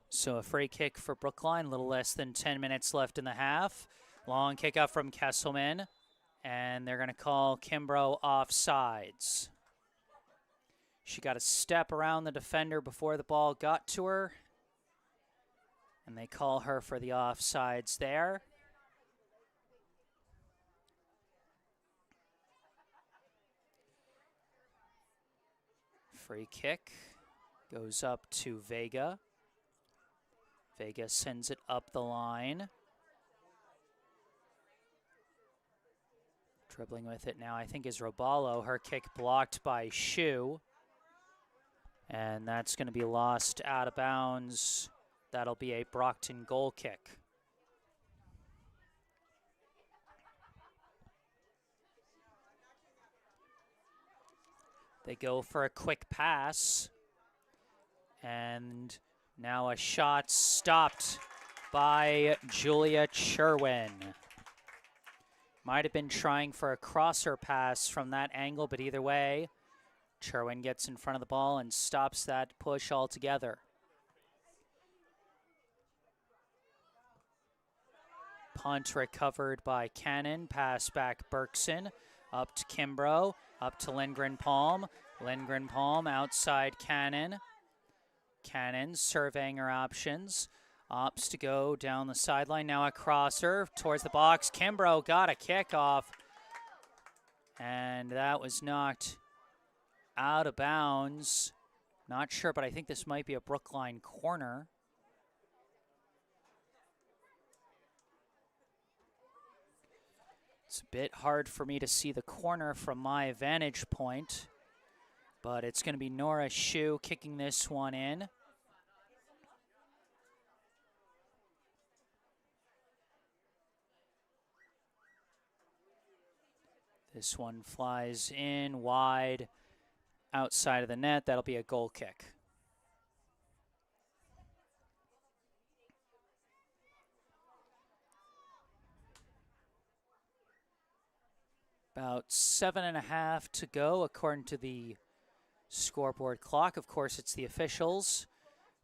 So a free kick for Brookline, a little less than 10 minutes left in the half. Long kick out from Kesselman, and they're going to call Kimbrough offsides. She got a step around the defender before the ball got to her, and they call her for the offsides there. Free kick goes up to Vega. Vega sends it up the line. Dribbling with it now, I think, is Roballo. Her kick blocked by Shu. And that's going to be lost out of bounds. That'll be a Brockton goal kick. They go for a quick pass. And now a shot stopped by Julia Cherwin. Might have been trying for a crosser pass from that angle, but either way, Cherwin gets in front of the ball and stops that push altogether. Punt recovered by Cannon. Pass back Berkson. Up to Kimbrough. Up to Lindgren-Palm. Lindgren-Palm outside Cannon. Cannon surveying her options. Opts to go down the sideline. Now a crosser towards the box. Kimbrough got a kickoff. And that was knocked out of bounds. Not sure, but I think this might be a Brookline corner. It's a bit hard for me to see the corner from my vantage point, but it's going to be Nora Shu kicking this one in. This one flies in wide outside of the net. That'll be a goal kick. About 7.5 to go according to the scoreboard clock. Of course, it's the officials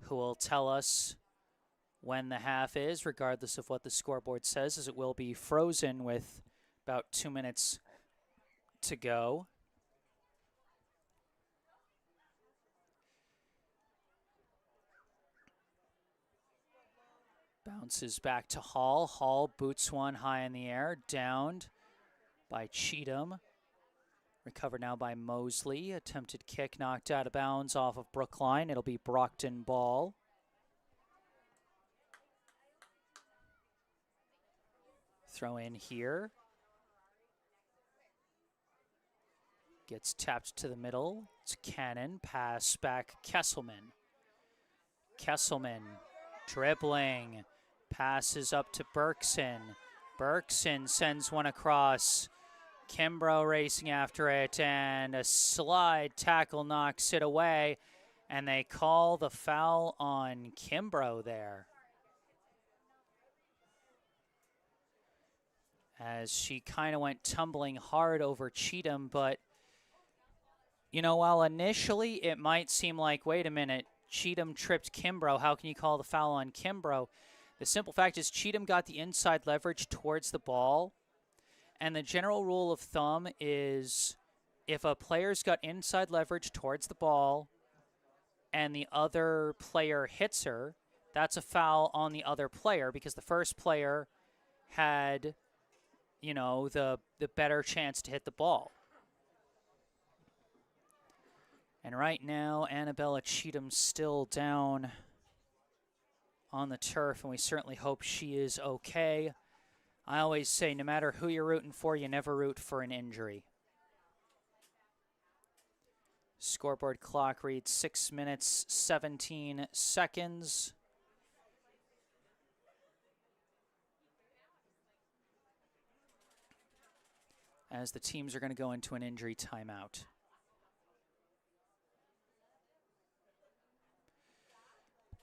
who will tell us when the half is, regardless of what the scoreboard says, as it will be frozen with about 2 minutes to go. Bounces back to Hall. Hall boots one high in the air, downed by Cheatham. Recovered now by Mosley. Attempted kick knocked out of bounds off of Brookline. It'll be Brockton ball. Throw in here. Gets tapped to the middle. It's Cannon. Pass back Kesselman. Kesselman dribbling. Passes up to Berkson. Berkson sends one across. Kimbrough racing after it, and a slide tackle knocks it away, and they call the foul on Kimbrough there. As she kind of went tumbling hard over Cheatham, but, you know, while initially it might seem like, wait a minute, Cheatham tripped Kimbrough, how can you call the foul on Kimbrough? The simple fact is Cheatham got the inside leverage towards the ball. And the general rule of thumb is if a player's got inside leverage towards the ball and the other player hits her, that's a foul on the other player because the first player had, you know, the better chance to hit the ball. And right now, Annabella Cheatham's still down on the turf, and we certainly hope she is okay. I always say, no matter who you're rooting for, you never root for an injury. Scoreboard clock reads 6 minutes, 17 seconds. As the teams are going to go into an injury timeout.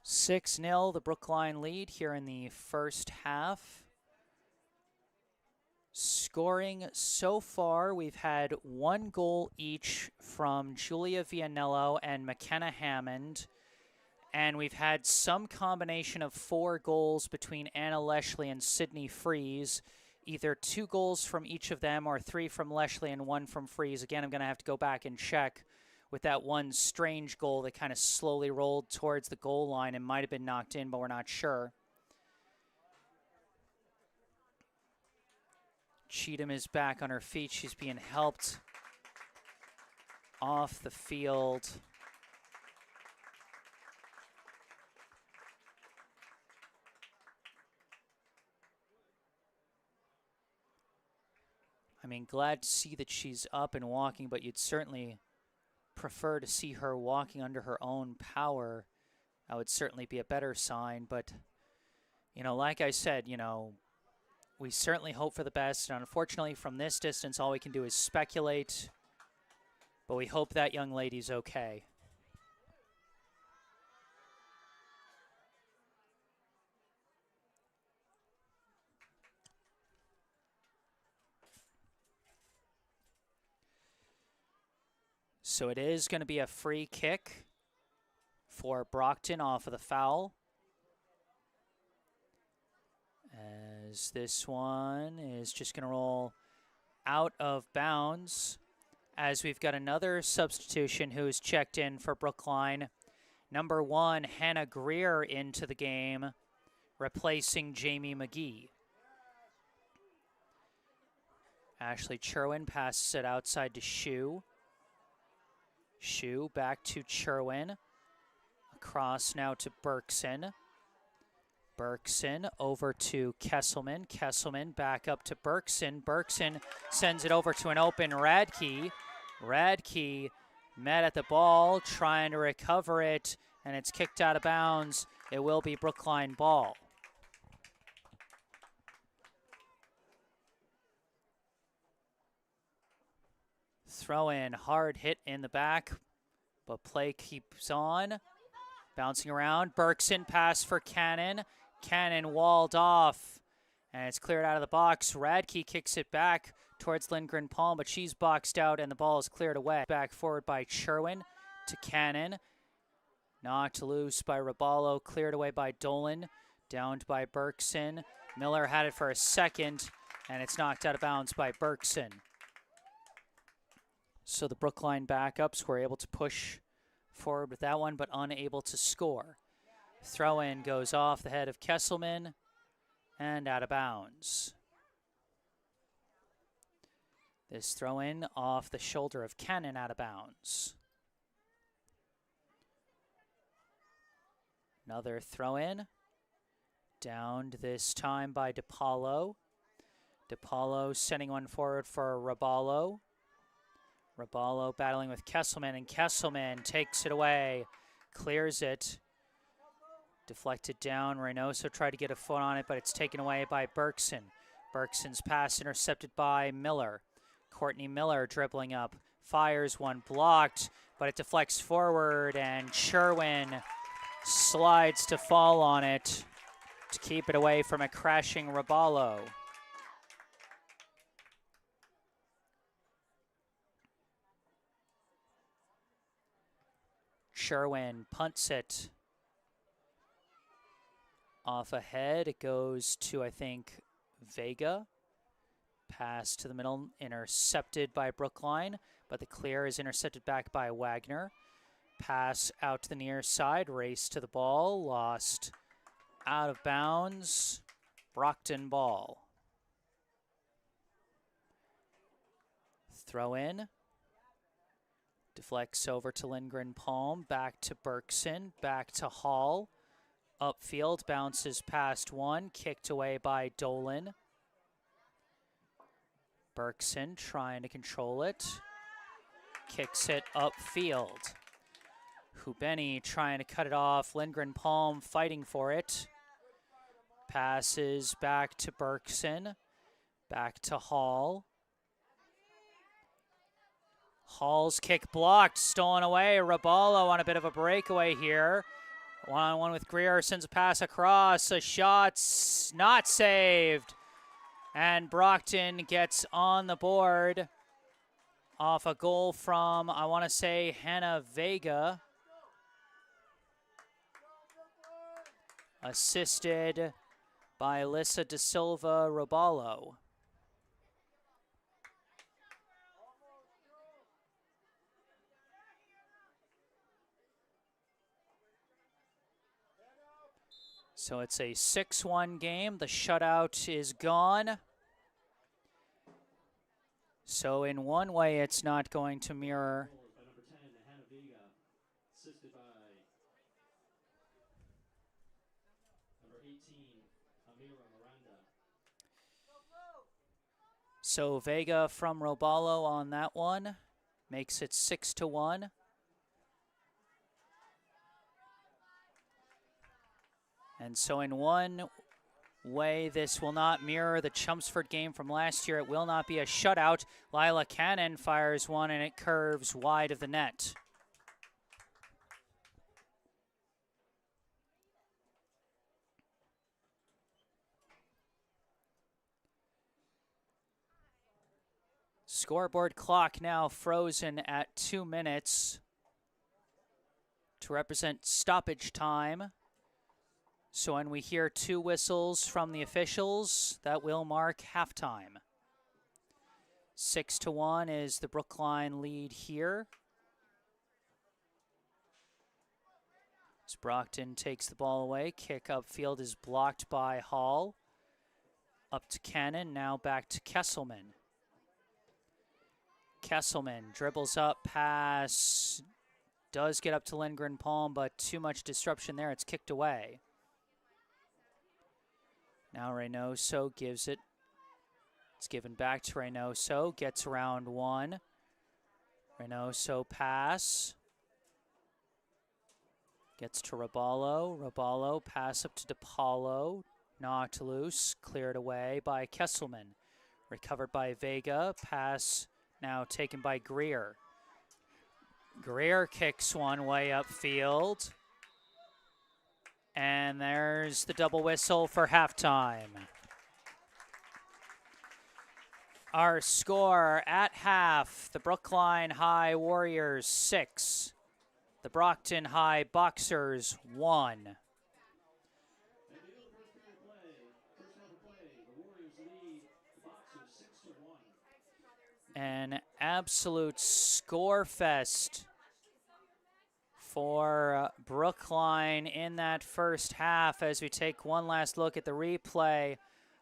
(6-0) the Brookline lead here in the first half. Scoring so far, we've had 1 goal each from Julia Vianello and McKenna Hammond. And we've had some combination of 4 goals between Anna Leshley and Sydney Freeze. Either 2 goals from each of them or 3 from Leshley and 1 from Freeze. Again, I'm going to have to go back and check with that one strange goal that kind of slowly rolled towards the goal line and might have been knocked in, but we're not sure. Cheatham is back on her feet. She's being helped off the field. I mean, glad to see that she's up and walking, but you'd certainly prefer to see her walking under her own power. That would certainly be a better sign, but, you know, like I said, you know, we certainly hope for the best, and unfortunately from this distance all we can do is speculate, but we hope that young lady's okay. So it is going to be a free kick for Brockton off of the foul. As this one is just going to roll out of bounds, as we've got another substitution who's checked in for Brookline. Number 1, Hannah Greer into the game, replacing Jamie McGee. Ashley Cherwin passes it outside to Shue. Shue back to Cherwin. Across now to Berkson. Berkson over to Kesselman. Kesselman back up to Berkson. Berkson sends it over to an open Radke. Radke met at the ball, trying to recover it, and it's kicked out of bounds. It will be Brookline ball. Throw in, hard hit in the back, but play keeps on. Bouncing around, Berkson pass for Cannon. Cannon walled off, and it's cleared out of the box. Radke kicks it back towards Lindgren Palm, but she's boxed out, and the ball is cleared away. Back forward by Cherwin to Cannon. Knocked loose by Raballo, cleared away by Dolan. Downed by Berkson. Miller had it for a second, and it's knocked out of bounds by Berkson. So the Brookline backups were able to push forward with that one, but unable to score. Throw-in goes off the head of Kesselman. and out of bounds. This throw in off the shoulder of Cannon, out of bounds. Another throw in. Downed this time by DePaulo. DePaulo sending one forward for Raballo. Raballo battling with Kesselman, and Kesselman takes it away, clears it. Deflected down. Reynoso tried to get a foot on it, but it's taken away by Berkson. Berkson's pass intercepted by Miller. Courtney Miller dribbling up, fires one, blocked, but it deflects forward, and Sherwin slides to fall on it to keep it away from a crashing Raballo. Sherwin punts it off ahead. It goes to, I think, Vega. Pass to the middle, intercepted by Brookline, but the clear is intercepted back by Wagner. Pass out to the near side, race to the ball, lost out of bounds. Brockton ball. Throw in. Deflects over to Lindgren Palm, back to Berkson, back to Hall. Upfield, bounces past one, kicked away by Dolan. Berkson trying to control it. Kicks it upfield. Hubeni trying to cut it off. Lindgren Palm fighting for it. Passes back to Berkson. Back to Hall. Hall's kick blocked, stolen away. Raballo on a bit of a breakaway here. One-on-one with Greer, sends a pass across. A shot's not saved. And Brockton gets on the board off a goal from, I want to say, Hannah Vega. Assisted by Alyssa Da Silva Raballo. So it's a 6-1 game. The shutout is gone. So in one way, it's not going to mirror. By number 10, Hannah Vega, assisted by number 18, Amira Miranda. So Vega from Roballo on that one makes it 6-1. And so in one way, this will not mirror the Chelmsford game from last year. It will not be a shutout. Lila Cannon fires one, and it curves wide of the net. Scoreboard clock now frozen at 2 minutes to represent stoppage time. So when we hear 2 whistles from the officials, that will mark halftime. 6-1 is the Brookline lead here. As Brockton takes the ball away, kick upfield is blocked by Hall. Up to Cannon, now back to Kesselman. Kesselman dribbles up, pass, does get up to Lindgren Palm, but too much disruption there, it's kicked away. Now Reynoso gives it. It's given back to Reynoso. Gets around one. Reynoso pass. Gets to Raballo. Raballo pass up to DePaulo. Knocked loose. Cleared away by Kesselman. Recovered by Vega. Pass now taken by Greer. Greer kicks one way upfield. And there's the double whistle for halftime. Our score at half, the Brookline High Warriors 6, the Brockton High Boxers 1. An absolute score fest for Brookline in that first half as we take one last look at the replay.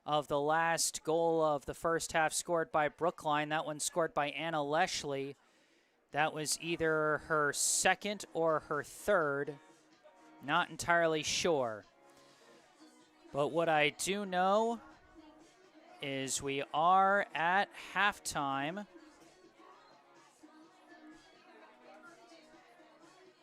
of the last goal of the first half scored by Brookline. That one scored by Anna Leshley. That was either her second or her third. Not entirely sure. But what I do know is we are at halftime.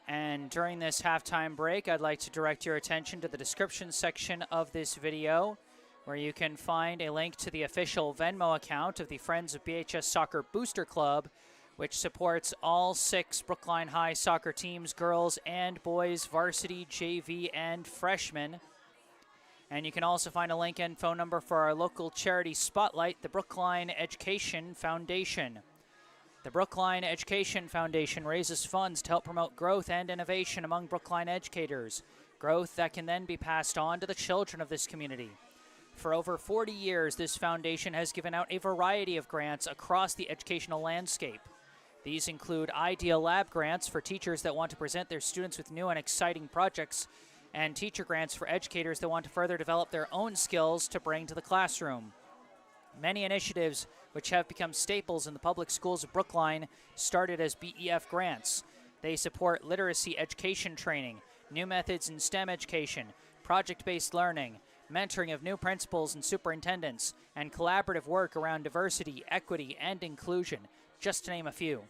And during this halftime break, I'd like to direct your attention to the description section of this video, where you can find a link to the official Venmo account of the Friends of BHS Soccer Booster Club, which supports all 6 Brookline High soccer teams, girls and boys, varsity, JV, and freshmen. And you can also find a link and phone number for our local charity spotlight, the Brookline Education Foundation. The Brookline Education Foundation raises funds to help promote growth and innovation among Brookline educators, growth that can then be passed on to the children of this community. For over 40 years, this foundation has given out a variety of grants across the educational landscape. These include Ideal Lab grants for teachers that want to present their students with new and exciting projects, and teacher grants for educators that want to further develop their own skills to bring to the classroom. Many initiatives which have become staples in the public schools of Brookline started as BEF grants. They support literacy education training, new methods in STEM education, project-based learning, mentoring of new principals and superintendents, and collaborative work around diversity, equity, and inclusion, just to name a few.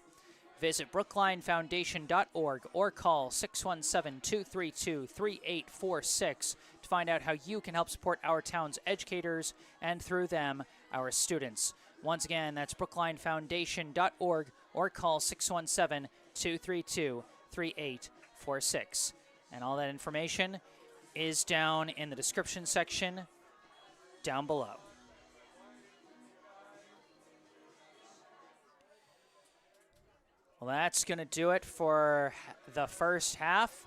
Visit brooklinefoundation.org or call 617-232-3846 to find out how you can help support our town's educators and, through them, our students. Once again, that's brooklinefoundation.org or call 617-232-3846. And all that information is down in the description section down below. Well, that's going to do it for the first half.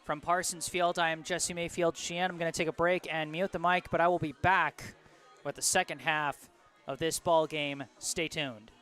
From Parsons Field, I am Jesse Mayfield Sheehan. I'm going to take a break and mute the mic, but I will be back with the second half of this ball game. Stay tuned.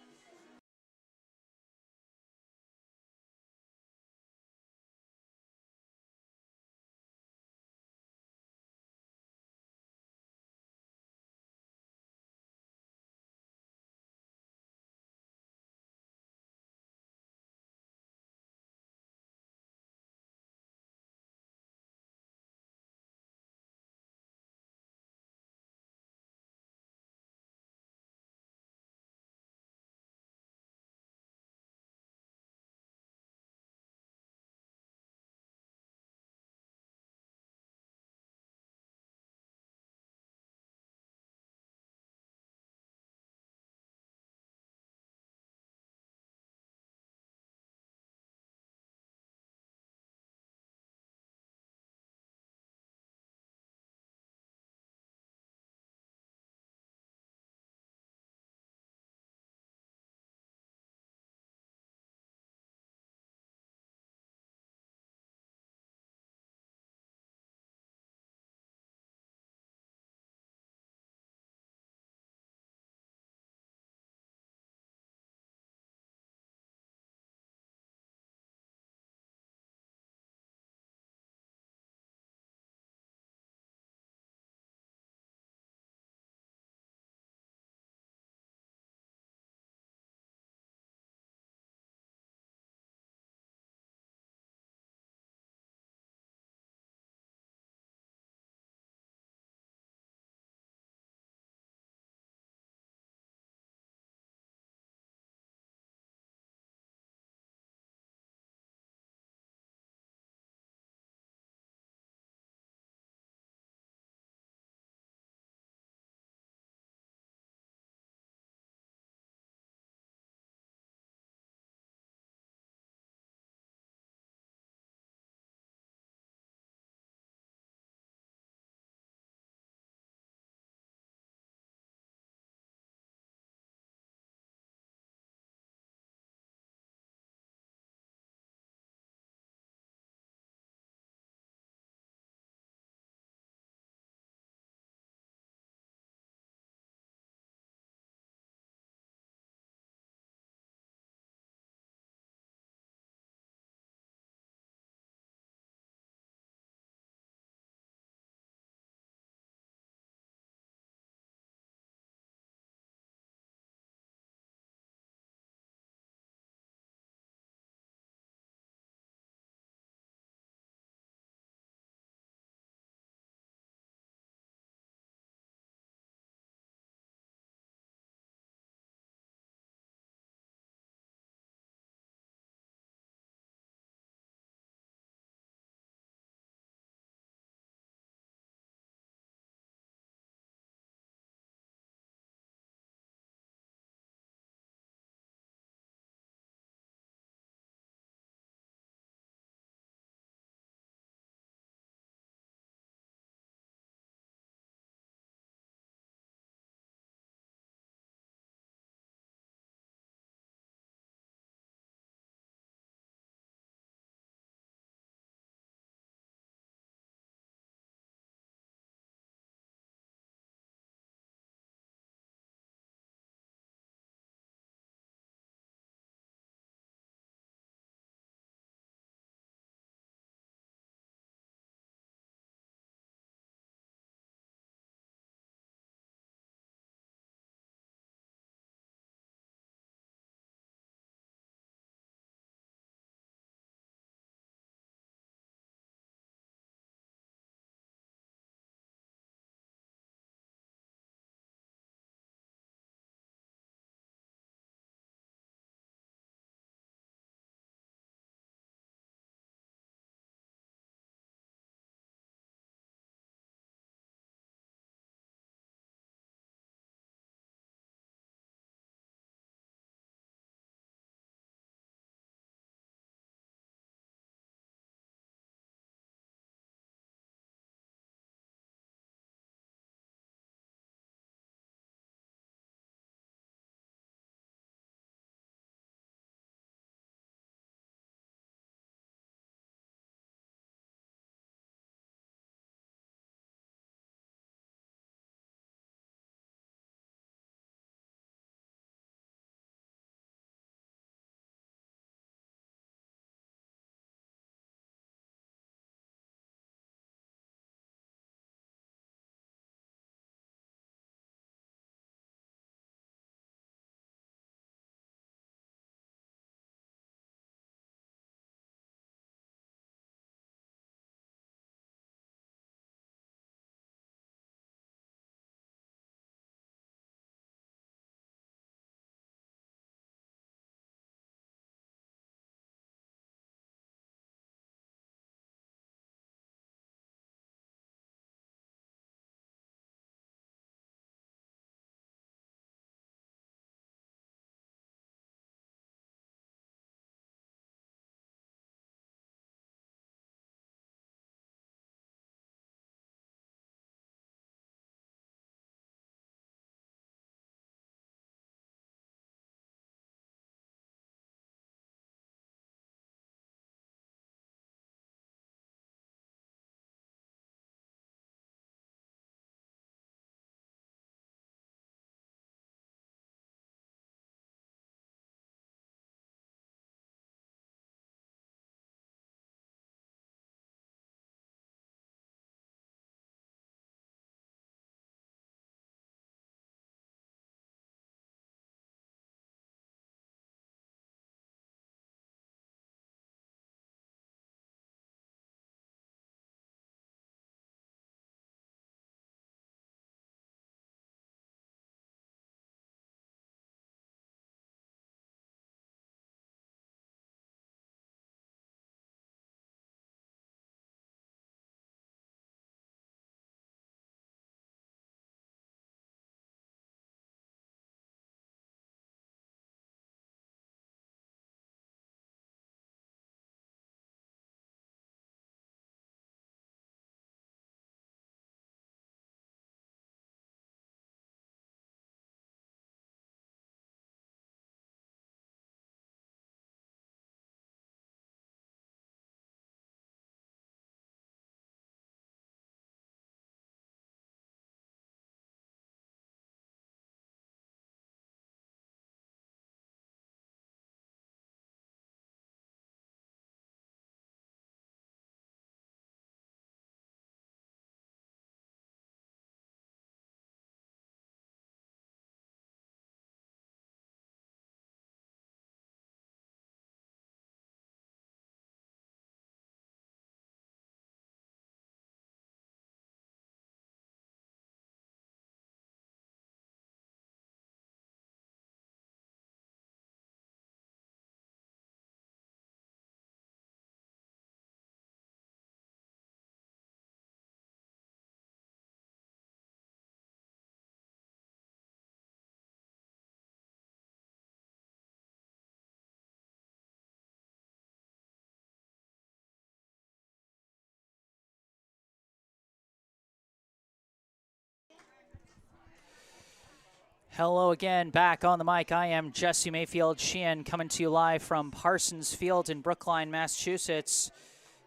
Hello again, back on the mic. I am Jesse Mayfield Sheehan, coming to you live from Parsons Field in Brookline, Massachusetts.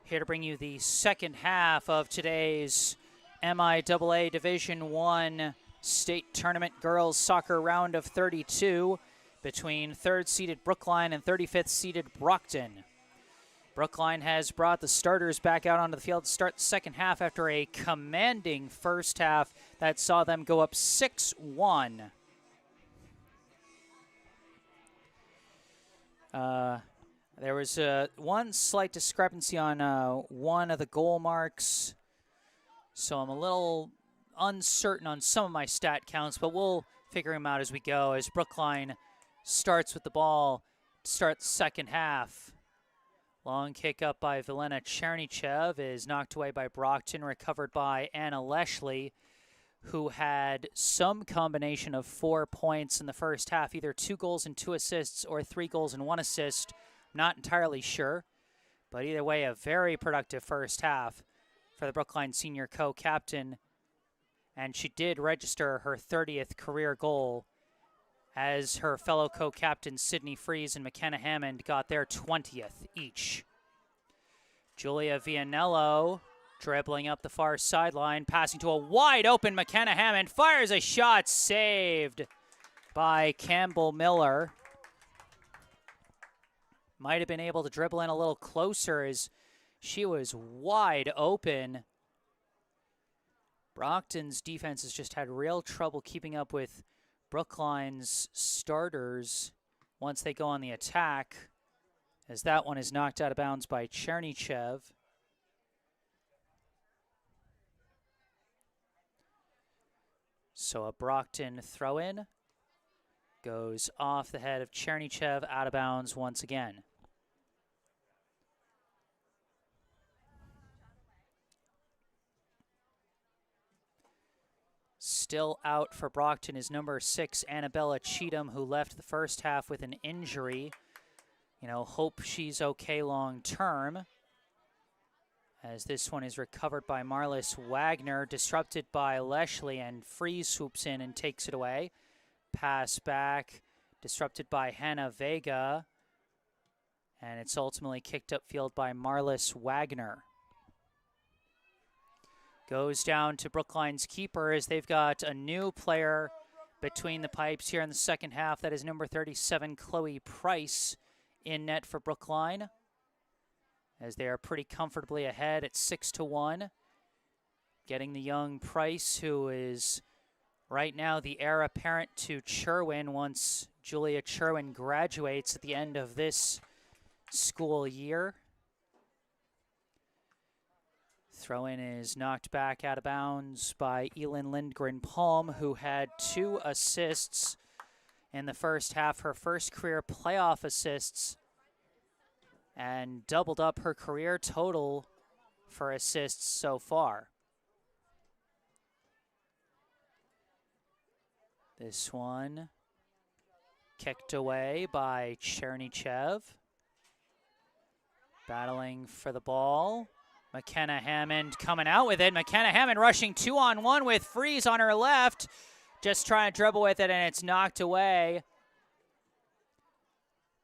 Here to bring you the second half of today's MIAA Division I State Tournament Girls Soccer Round of 32 between third-seeded Brookline and 35th-seeded Brockton. Brookline has brought the starters back out onto the field to start the second half after a commanding first half that saw them go up 6-1. There was one slight discrepancy on one of the goal marks, so I'm a little uncertain on some of my stat counts, but we'll figure them out as we go as Brookline starts with the ball to start the second half. Long kick up by Vilena Chernychev is knocked away by Brockton, recovered by Anna Leshley, who had some combination of 4 points in the first half, either 2 goals and 2 assists or 3 goals and 1 assist. Not entirely sure, but either way, a very productive first half for the Brookline senior co-captain, and she did register her 30th career goal as her fellow co-captains Sydney Freeze and McKenna Hammond got their 20th each. Julia Vianello dribbling up the far sideline, passing to a wide-open McKenna Hammond, fires a shot, saved by Campbell Miller. Might have been able to dribble in a little closer as she was wide open. Brockton's defense has just had real trouble keeping up with Brookline's starters once they go on the attack, as that one is knocked out of bounds by Chernychev. So a Brockton throw-in goes off the head of Chernychev, out of bounds once again. Still out for Brockton is number 6, Annabella Cheatham, who left the first half with an injury. You know, hope she's okay long term, as this one is recovered by Marlis Wagner, disrupted by Leshley, and Freeze swoops in and takes it away. Pass back, disrupted by Hannah Vega, and it's ultimately kicked upfield by Marlis Wagner. Goes down to Brookline's keeper as they've got a new player between the pipes here in the second half. That is number 37, Chloe Price, in net for Brookline, as they are pretty comfortably ahead at 6-1. Getting the young Price, who is right now the heir apparent to Cherwin once Julia Cherwin graduates at the end of this school year. Throw-in is knocked back out of bounds by Elin Lindgren-Palm, who had 2 assists in the first half, her first career playoff assists, and doubled up her career total for assists so far. This one kicked away by Chernychev. Battling for the ball. McKenna Hammond coming out with it. McKenna Hammond rushing 2-on-1 with Freeze on her left. Just trying to dribble with it, and it's knocked away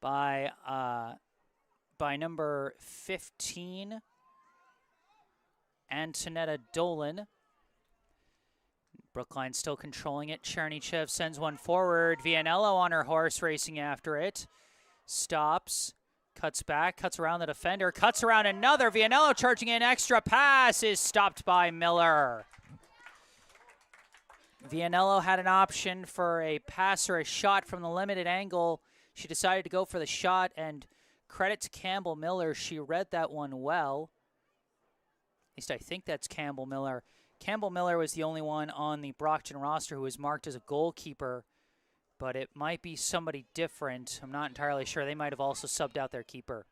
by number 15, Antonetta Dolan. Brookline still controlling it. Chernychev sends one forward. Vianello on her horse racing after it. Stops. Cuts back, cuts around the defender, cuts around another. Vianello charging in, extra pass is stopped by Miller. Vianello had an option for a pass or a shot from the limited angle. She decided to go for the shot, and credit to Campbell Miller. She read that one well. At least I think that's Campbell Miller. Campbell Miller was the only one on the Brockton roster who was marked as a goalkeeper, but it might be somebody different. I'm not entirely sure. They might have also subbed out their keeper.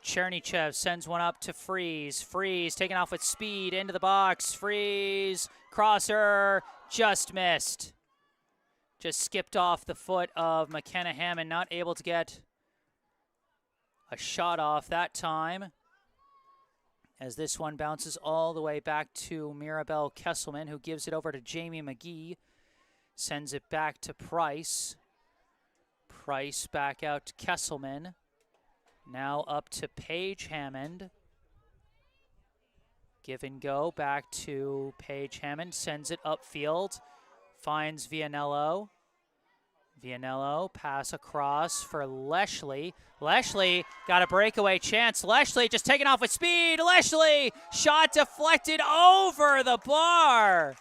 Chernychev sends one up to Freeze. Freeze taking off with speed into the box. Freeze, crosser, just missed. Just skipped off the foot of McKenna Hammond, not able to get a shot off that time, as this one bounces all the way back to Mirabelle Kesselman, who gives it over to Jamie McGee. Sends it back to Price. Price back out to Kesselman. Now up to Paige Hammond. Give and go back to Paige Hammond. Sends it upfield. Finds Vianello. Vianello, pass across for Leshley. Leshley got a breakaway chance. Leshley just taking off with speed. Leshley, shot deflected over the bar.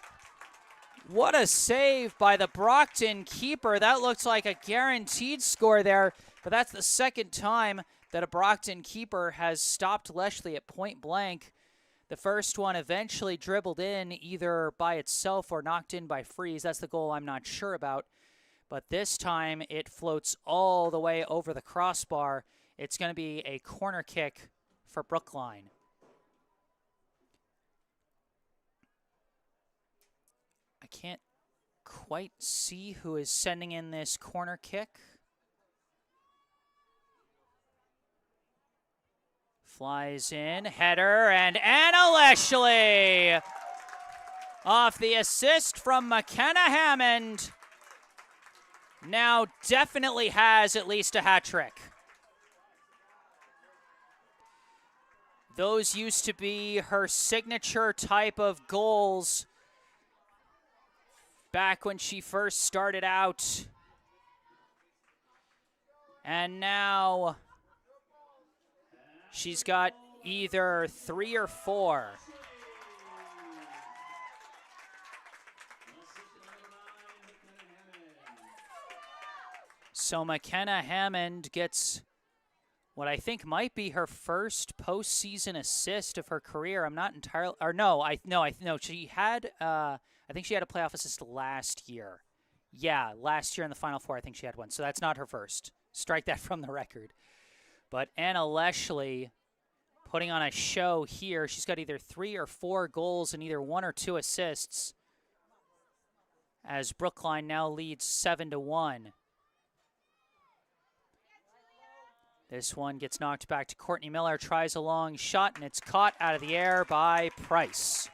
What a save by the Brockton keeper. That looks like a guaranteed score there, but that's the second time that a Brockton keeper has stopped Leshley at point blank. The first one eventually dribbled in either by itself or knocked in by Freeze. That's the goal I'm not sure about. But this time it floats all the way over the crossbar. It's going to be a corner kick for Brookline. I can't quite see who is sending in this corner kick. Flies in, header, and Anna Leshley off the assist from McKenna Hammond. Now definitely has at least a hat trick. Those used to be her signature type of goals back when she first started out. And now she's got either 3 or 4. So McKenna Hammond gets what I think might be her first postseason assist of her career. I'm not entirely, or no, she had, I think she had a playoff assist last year. Yeah, last year in the Final Four, I think she had one. So that's not her first. Strike that from the record. But Anna Leshley putting on a show here. She's got either 3 or 4 goals and either 1 or 2 assists, as Brookline now leads 7-1. This one gets knocked back to Courtney Miller, tries a long shot, and it's caught out of the air by Price.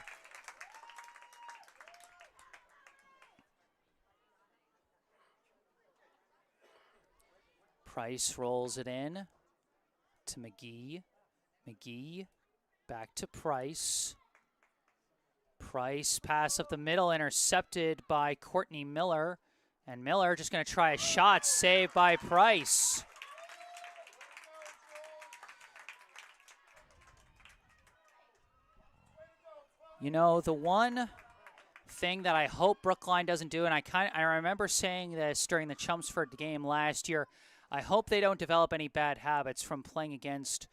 Price rolls it in to McGee. McGee back to Price. Price pass up the middle, intercepted by Courtney Miller. And Miller just going to try a shot, saved by Price. You know, the one thing that I hope Brookline doesn't do, and I remember saying this during the Chelmsford game last year, I hope they don't develop any bad habits from playing against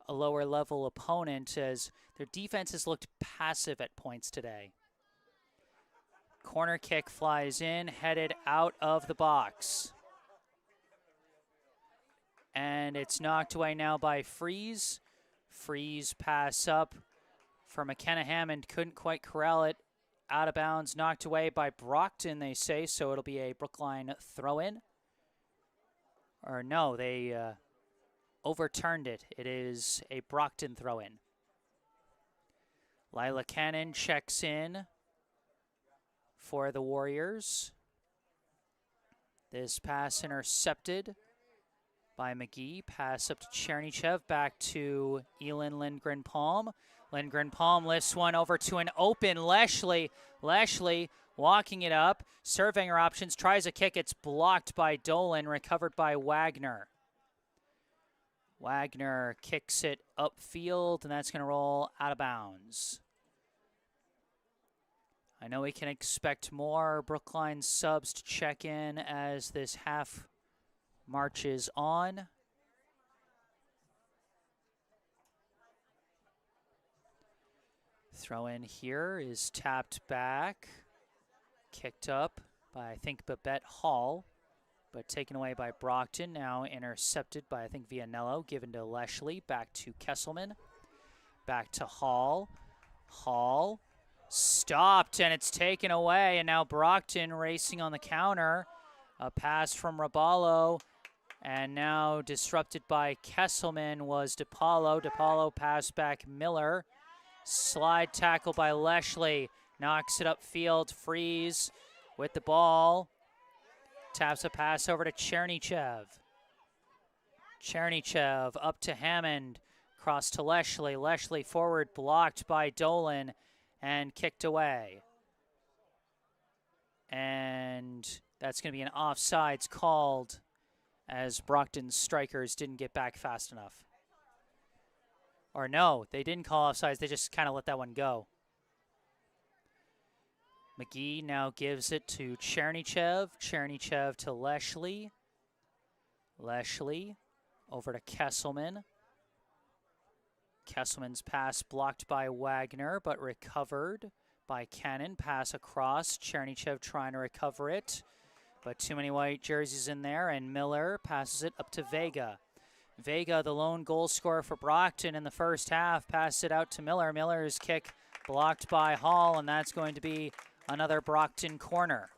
a lower level opponent, as their defense has looked passive at points today. Corner kick flies in, headed out of the box. And it's knocked away now by Freeze. Freeze pass up for McKenna Hammond, couldn't quite corral it. Out of bounds, knocked away by Brockton, they say, so it'll be a Brookline throw-in. Or no, they overturned it. It is a Brockton throw-in. Lila Cannon checks in for the Warriors. This pass intercepted by McGee. Pass up to Chernychev, back to Elin Lindgren-Palm. Lindgren-Palm lifts one over to an open Leshley. Leshley walking it up, surveying her options, tries a kick. It's blocked by Dolan, recovered by Wagner. Wagner kicks it upfield, and that's going to roll out of bounds. I know we can expect more Brookline subs to check in as this half marches on. Throw in here is tapped back, kicked up by, I think, Babette Hall, but taken away by Brockton. Now intercepted by, I think, Vianello, given to Leshley, back to Kesselman, back to Hall. Hall stopped, and it's taken away, and now Brockton racing on the counter. A pass from Raballo, and now disrupted by Kesselman was DePaulo. DePaulo pass back Miller. Slide tackle by Leshley. Knocks it upfield. Freeze with the ball. Taps a pass over to Chernychev. Chernychev up to Hammond. Cross to Leshley. Leshley forward, blocked by Dolan and kicked away. And that's going to be an offsides called as Brockton's strikers didn't get back fast enough. Or no, they didn't call offsides. They just kind of let that one go. McGee now gives it to Chernychev. Chernychev to Leshley. Leshley over to Kesselman. Kesselman's pass blocked by Wagner, but recovered by Cannon. Pass across. Chernychev trying to recover it, but too many white jerseys in there, and Miller passes it up to Vega. Vega, the lone goal scorer for Brockton in the first half, passes it out to Miller. Miller's kick blocked by Hall, and that's going to be another Brockton corner.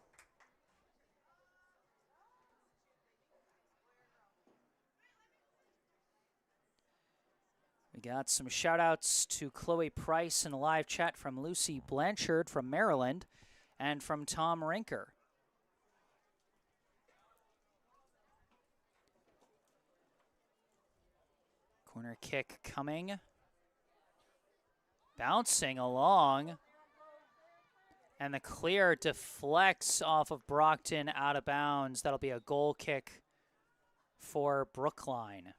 We got some shout-outs to Chloe Price in the live chat from Lucy Blanchard from Maryland and from Tom Rinker. Corner kick coming. Bouncing along. And the clear deflects off of Brockton out of bounds. That'll be a goal kick for Brookline.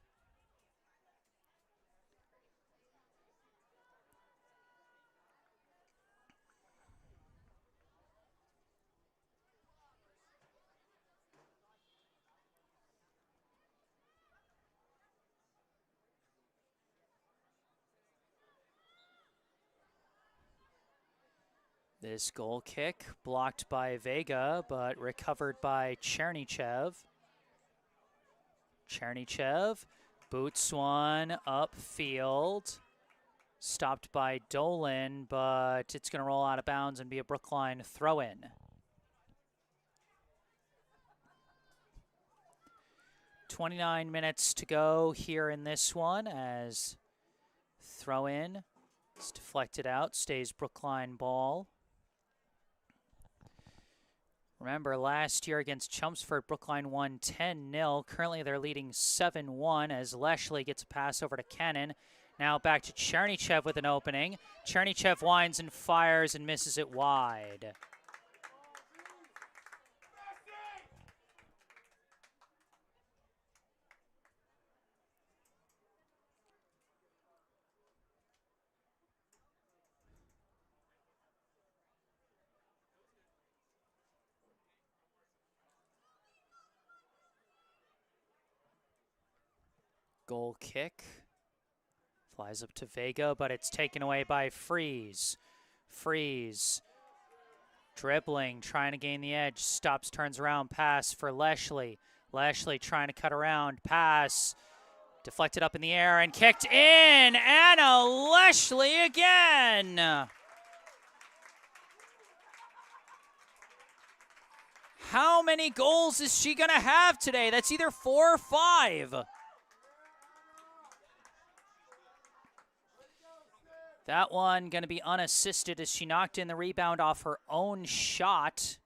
This goal kick blocked by Vega, but recovered by Chernychev. Chernychev boots one upfield. Stopped by Dolan, but it's going to roll out of bounds and be a Brookline throw-in. .29 minutes to go here in this one as throw-in is deflected out, stays Brookline ball. Remember, last year against Chelmsford, Brookline won 10-0. Currently, they're leading 7-1 as Leshley gets a pass over to Cannon. Now back to Chernychev with an opening. Chernychev winds and fires and misses it wide. Goal kick. Flies up to Vega, but it's taken away by Freeze. Freeze. Dribbling, trying to gain the edge. Stops, turns around, pass for Leshley. Leshley trying to cut around, pass. Deflected up in the air and kicked in. Anna Leshley again. How many goals is she going to have today? That's either 4 or 5. That one going to be unassisted as she knocked in the rebound off her own shot.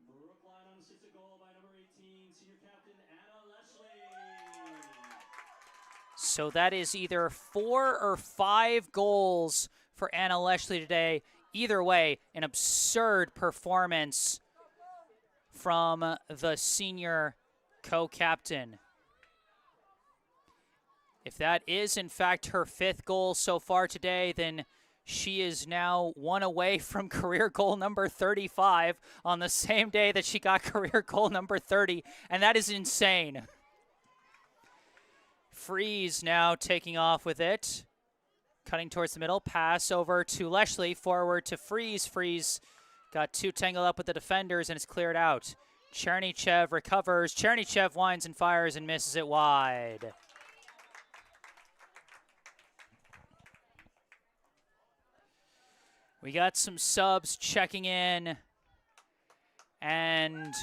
Brookline unassisted goal by number 18, senior captain Anna Leshley. So that is either 4 or 5 goals for Anna Leshley today. Either way, an absurd performance from the senior co-captain. If that is, in fact, her 5th goal so far today, then she is now 1 away from career goal number 35 on the same day that she got career goal number 30, and that is insane. Freeze now taking off with it. Cutting towards the middle, pass over to Leshley, forward to Freeze. Freeze got too tangled up with the defenders, and it's cleared out. Chernychev recovers. Chernychev winds and fires and misses it wide. We got some subs checking in, and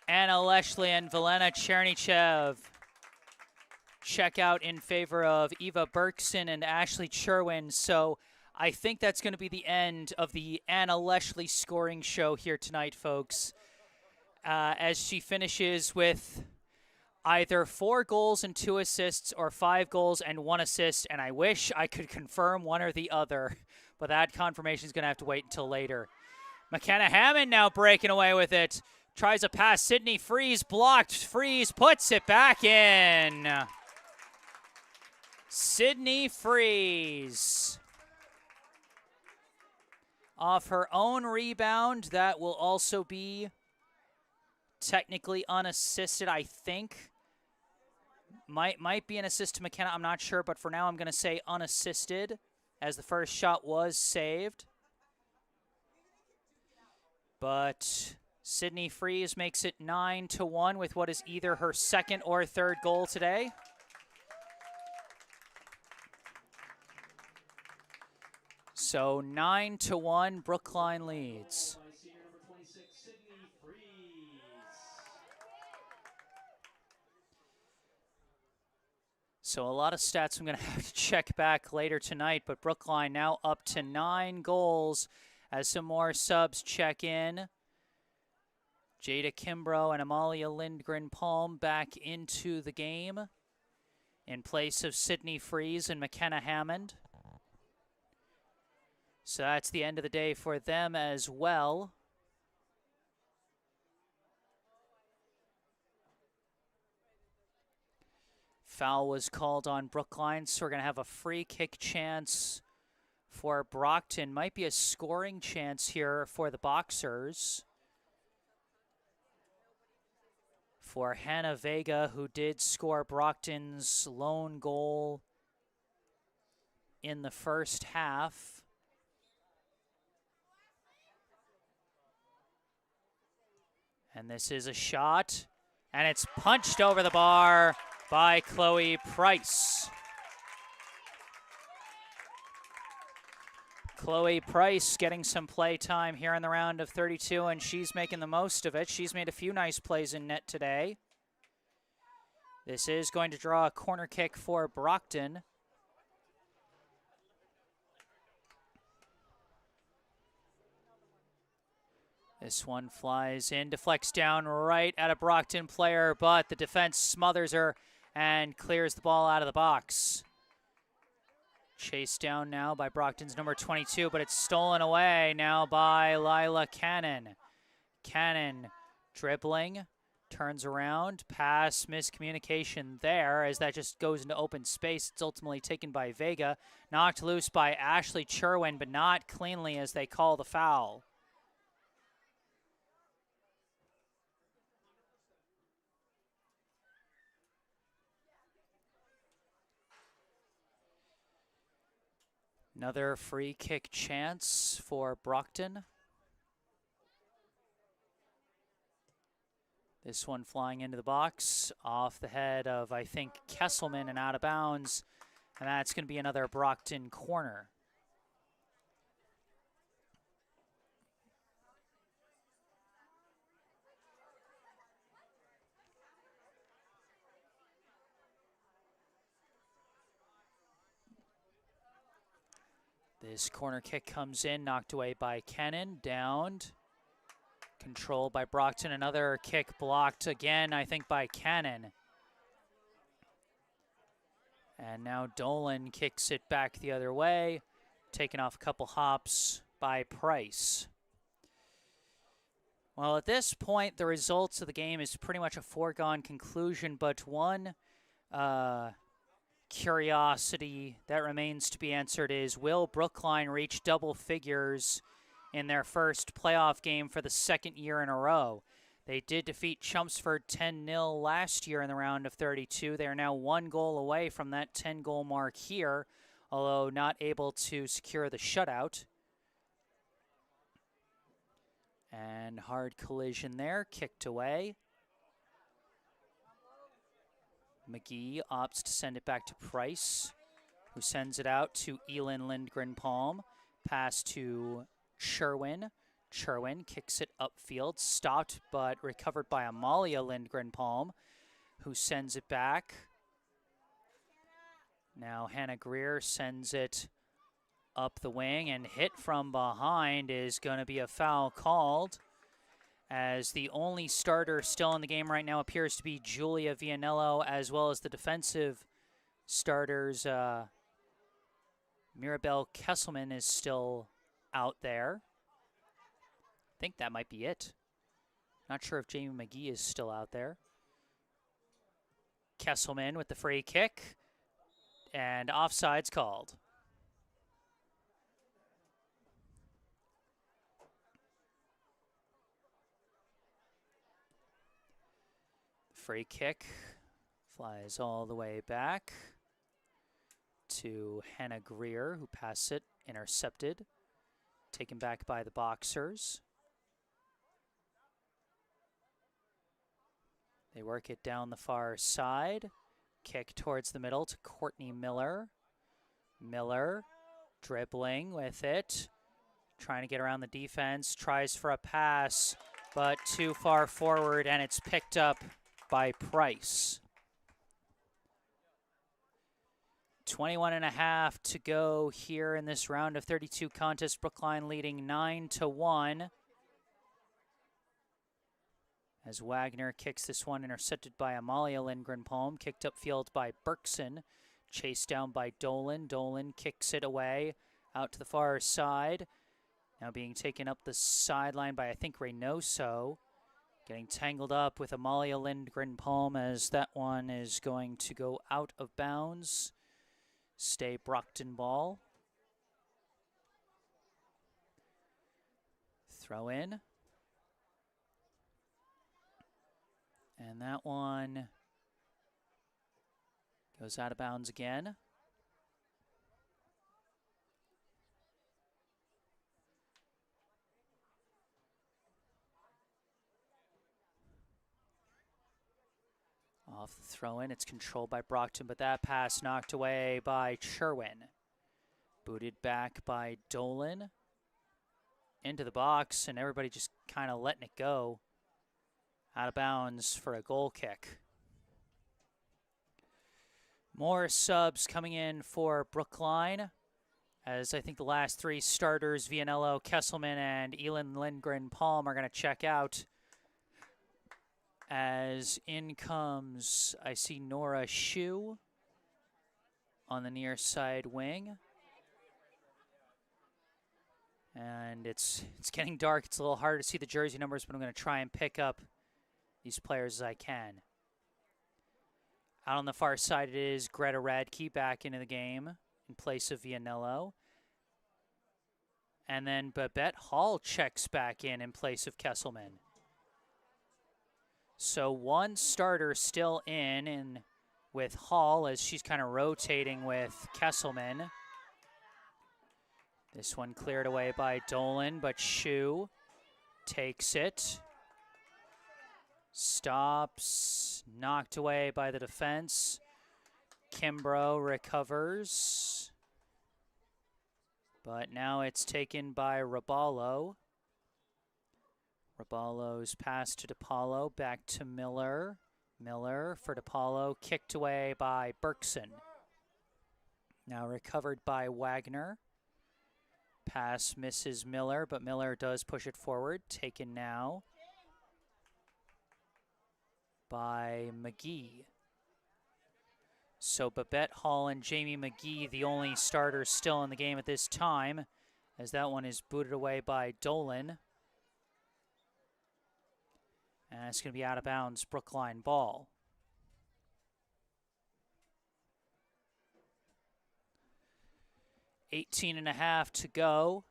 Anna Leshley and Velena Chernychev check out in favor of Eva Berkson and Ashley Cherwin. So I think that's going to be the end of the Anna Leshley scoring show here tonight, folks, as she finishes with either 4 goals and 2 assists or 5 goals and 1 assist, and I wish I could confirm one or the other, but that confirmation is going to have to wait until later. McKenna Hammond now breaking away with it. Tries a pass. Sydney Freeze blocked. Freeze puts it back in. Sydney Freeze. Off her own rebound. That will also be technically unassisted, I think. Might be an assist to McKenna. I'm not sure, but for now I'm going to say unassisted as the first shot was saved. But Sydney Freeze makes it 9-1 with what is either her second or third goal today. So 9-1, Brookline leads. So a lot of stats I'm going to have to check back later tonight, but Brookline now up to 9 goals as some more subs check in. Jada Kimbrough and Amalia Lindgren-Palm back into the game in place of Sydney Freeze and McKenna Hammond. So that's the end of the day for them as well. Foul was called on Brookline, so we're going to have a free kick chance for Brockton. Might be a scoring chance here for the Boxers. For Hannah Vega, who did score Brockton's lone goal in the first half. And this is a shot, and it's punched over the bar by Chloe Price. Chloe Price getting some play time here in the round of 32, and she's making the most of it. She's made a few nice plays in net today. This is going to draw a corner kick for Brockton. This one flies in, deflects down right at a Brockton player, but the defense smothers her and clears the ball out of the box. Chased down now by Brockton's number 22, but it's stolen away now by Lila Cannon. Cannon dribbling, turns around, pass, miscommunication there as that just goes into open space. It's ultimately taken by Vega, knocked loose by Ashley Cherwin, but not cleanly as they call the foul. Another free kick chance for Brockton. This one flying into the box off the head of, I think, Kesselman and out of bounds. And that's going to be another Brockton corner. This corner kick comes in, knocked away by Kennan, downed. Controlled by Brockton, another kick blocked again, I think, by Cannon. And now Dolan kicks it back the other way, taken off a couple hops by Price. Well, at this point, the results of the game is pretty much a foregone conclusion, but one curiosity that remains to be answered is, will Brookline reach double figures in their first playoff game for the second year in a row? They did defeat Chelmsford 10-0 last year in the round of 32. They are now 1 goal away from that 10-goal mark here, although not able to secure the shutout. And hard collision there, kicked away. McGee opts to send it back to Price, who sends it out to Elin Lindgren-Palm. Pass to Sherwin. Sherwin kicks it upfield, stopped but recovered by Amalia Lindgren-Palm, who sends it back. Now Hannah Greer sends it up the wing and hit from behind is going to be a foul called, as the only starter still in the game right now appears to be Julia Vianello, as well as the defensive starters. Mirabelle Kesselman is still out there. I think that might be it. Not sure if Jamie McGee is still out there. Kesselman with the free kick, and offside's called. Free kick flies all the way back to Hannah Greer, who passed it, intercepted, taken back by the Boxers. They work it down the far side. Kick towards the middle to Courtney Miller. Miller dribbling with it, trying to get around the defense, tries for a pass, but too far forward, and it's picked up by Price. 21.5 to go here in this round of 32 contest. Brookline leading 9-1. As Wagner kicks this one, intercepted by Amalia Lindgren-Palm, kicked upfield by Berkson, chased down by Dolan. Dolan kicks it away out to the far side. Now being taken up the sideline by, I think, Reynoso. Getting tangled up with Amalia Lindgren-Palm, as that one is going to go out of bounds. Stay Brockton ball. Throw in. And that one goes out of bounds again. Off the throw-in, it's controlled by Brockton, but that pass knocked away by Sherwin. Booted back by Dolan. Into the box, and everybody just kind of letting it go. Out of bounds for a goal kick. More subs coming in for Brookline, as I think the last three starters, Vianello, Kesselman, and Elin Lindgren-Palm, are going to check out. As in comes, I see Nora Shue on the near side wing. And it's getting dark. It's a little harder to see the jersey numbers, but I'm going to try and pick up these players as I can. Out on the far side it is Greta Radke back into the game in place of Vianello. And then Babette Hall checks back in place of Kesselman. So one starter still in with Hall, as she's kind of rotating with Kesselman. This one cleared away by Dolan, but Shue takes it. Stops, knocked away by the defense. Kimbrough recovers. But now it's taken by Raballo. Raballo's pass to DePaulo, back to Miller. Miller for DePaulo, kicked away by Berkson. Now recovered by Wagner. Pass misses Miller, but Miller does push it forward. Taken now by McGee. So Babette Hall and Jamie McGee, the only starters still in the game at this time, as that one is booted away by Dolan. And it's going to be out of bounds, Brookline ball. $18.5 to go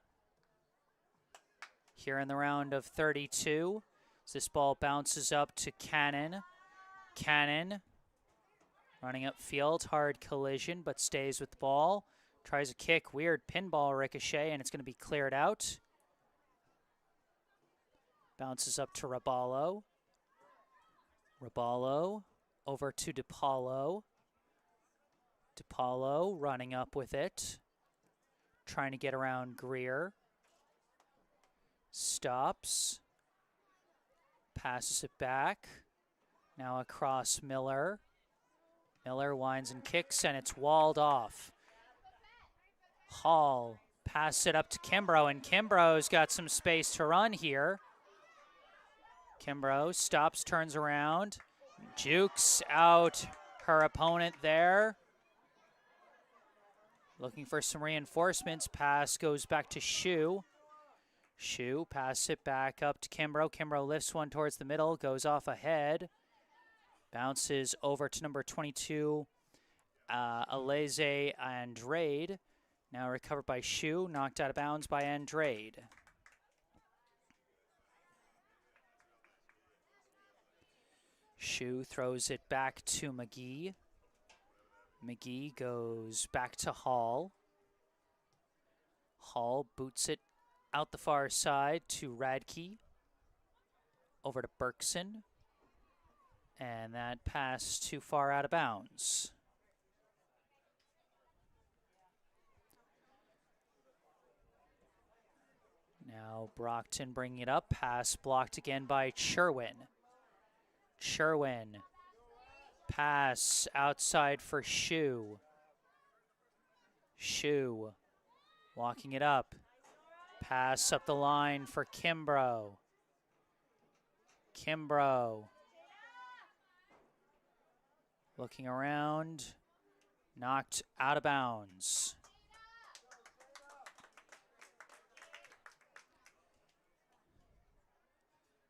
here in the round of 32. As this ball bounces up to Cannon. Cannon running upfield, hard collision, but stays with the ball. Tries a kick, weird pinball ricochet, and it's going to be cleared out. Bounces up to Raballo. Raballo over to DePaulo. DePaulo running up with it. Trying to get around Greer. Stops. Passes it back. Now across Miller. Miller winds and kicks, and it's walled off. Hall Pass it up to Kimbrough, and Kimbrough's got some space to run here. Kimbrough stops, turns around, jukes out her opponent there. Looking for some reinforcements. Pass goes back to Shu. Shu, pass it back up to Kimbrough. Kimbrough lifts one towards the middle, goes off ahead. Bounces over to number 22, Alize Andrade. Now recovered by Shu, knocked out of bounds by Andrade. Shu throws it back to McGee. McGee goes back to Hall. Hall boots it out the far side to Radke. Over to Berkson. And that pass too far out of bounds. Now Brockton bringing it up. Pass blocked again by Sherwin. Sherwin. Pass outside for Shu. Shu walking it up. Pass up the line for Kimbrough. Kimbrough looking around. Knocked out of bounds.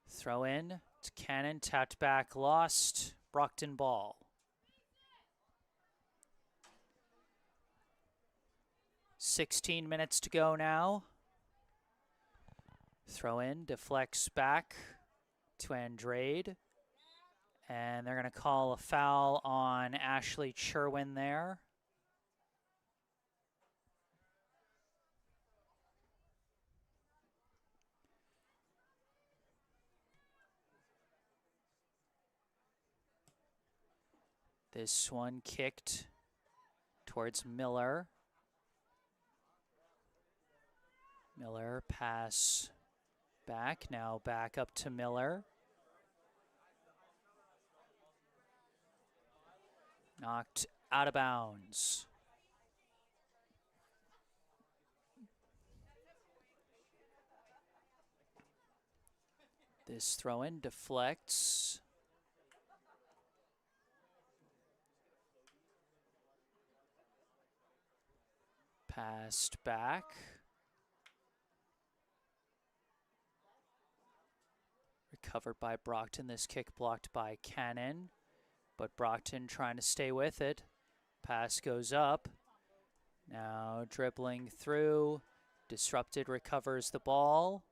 Throw in to Cannon, tapped back, lost. Brockton ball. $16 minutes to go now. Throw in, deflects back to Andrade. And they're going to call a foul on Ashley Sherwin there. This one kicked towards Miller. Miller pass back, now back up to Miller. Knocked out of bounds. This throw-in deflects. Passed back. Recovered by Brockton. This kick blocked by Cannon. But Brockton trying to stay with it. Pass goes up. Now dribbling through. Disrupted, recovers the ball.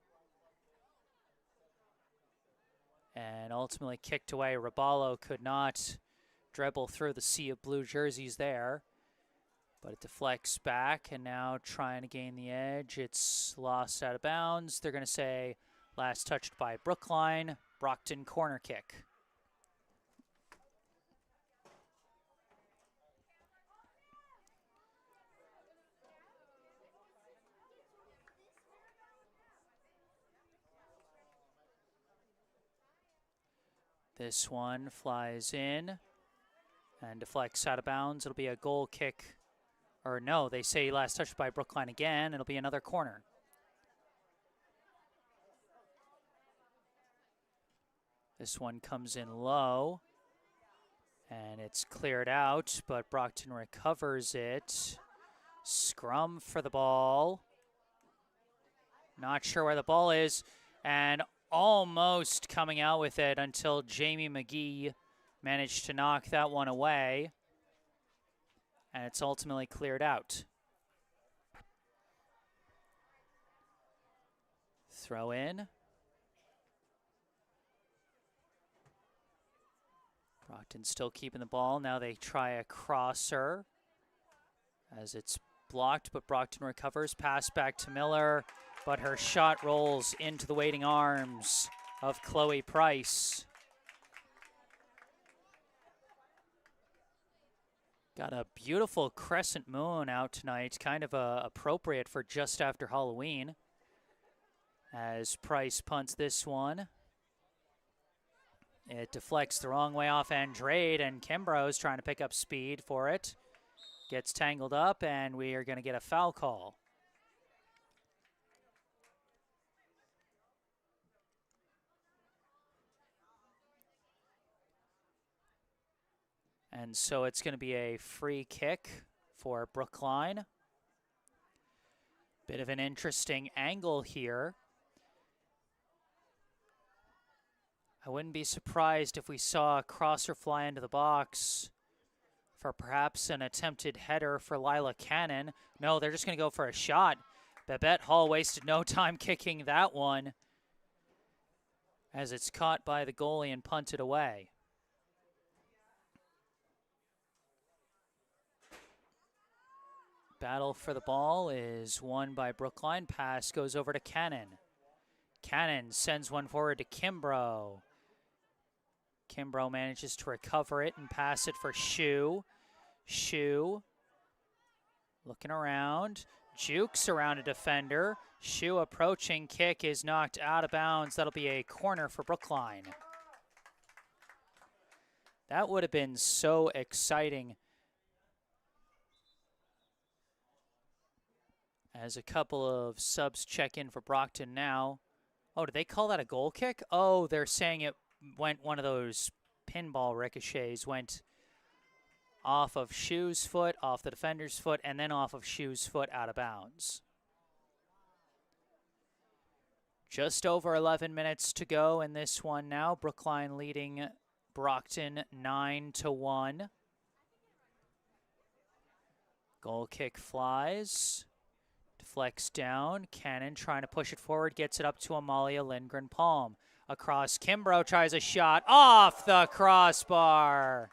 And ultimately kicked away. Raballo could not dribble through the sea of blue jerseys there. But it deflects back, and now trying to gain the edge. It's lost out of bounds. They're going to say last touched by Brookline. Brockton corner kick. This one flies in and deflects out of bounds. It'll be a goal kick. Or no, they say last touched by Brookline again. It'll be another corner. This one comes in low. And it's cleared out, but Brockton recovers it. Scrum for the ball. Not sure where the ball is. And almost coming out with it until Jamie McGee managed to knock that one away. And it's ultimately cleared out. Throw in. Brockton still keeping the ball. Now they try a crosser as it's blocked, but Brockton recovers. Pass back to Miller, but her shot rolls into the waiting arms of Chloe Price. Got a beautiful crescent moon out tonight, kind of appropriate for just after Halloween. As Price punts this one. It deflects the wrong way off Andrade, and Kimbrough's trying to pick up speed for it. Gets tangled up, and we are going to get a foul call. And so it's going to be a free kick for Brookline. Bit of an interesting angle here. I wouldn't be surprised if we saw a crosser fly into the box for perhaps an attempted header for Lila Cannon. No, they're just going to go for a shot. Babette Hall wasted no time kicking that one as it's caught by the goalie and punted away. Battle for the ball is won by Brookline. Pass goes over to Cannon. Cannon sends one forward to Kimbrough. Kimbrough manages to recover it and pass it for Shu. Shu looking around. Jukes around a defender. Shu approaching. Kick is knocked out of bounds. That'll be a corner for Brookline. That would have been so exciting. As a couple of subs check in for Brockton now. Oh, did they call that a goal kick? Oh, they're saying it went one of those pinball ricochets, went off of Shu's foot, off the defender's foot, and then off of Shu's foot out of bounds. Just over 11 minutes to go in this one now. Brookline leading Brockton 9-1. Goal kick flies. Deflects down. Cannon trying to push it forward. Gets it up to Amalia Lindgren-Palm. Across. Kimbrough tries a shot. Off the crossbar.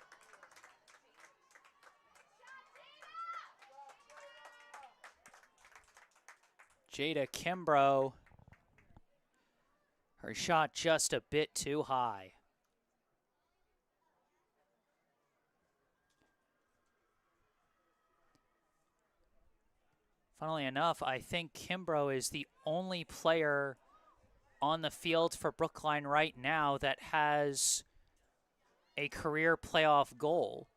Jada Kimbrough. Her shot just a bit too high. Funnily enough, I think Kimbrough is the only player on the field for Brookline right now that has a career playoff goal.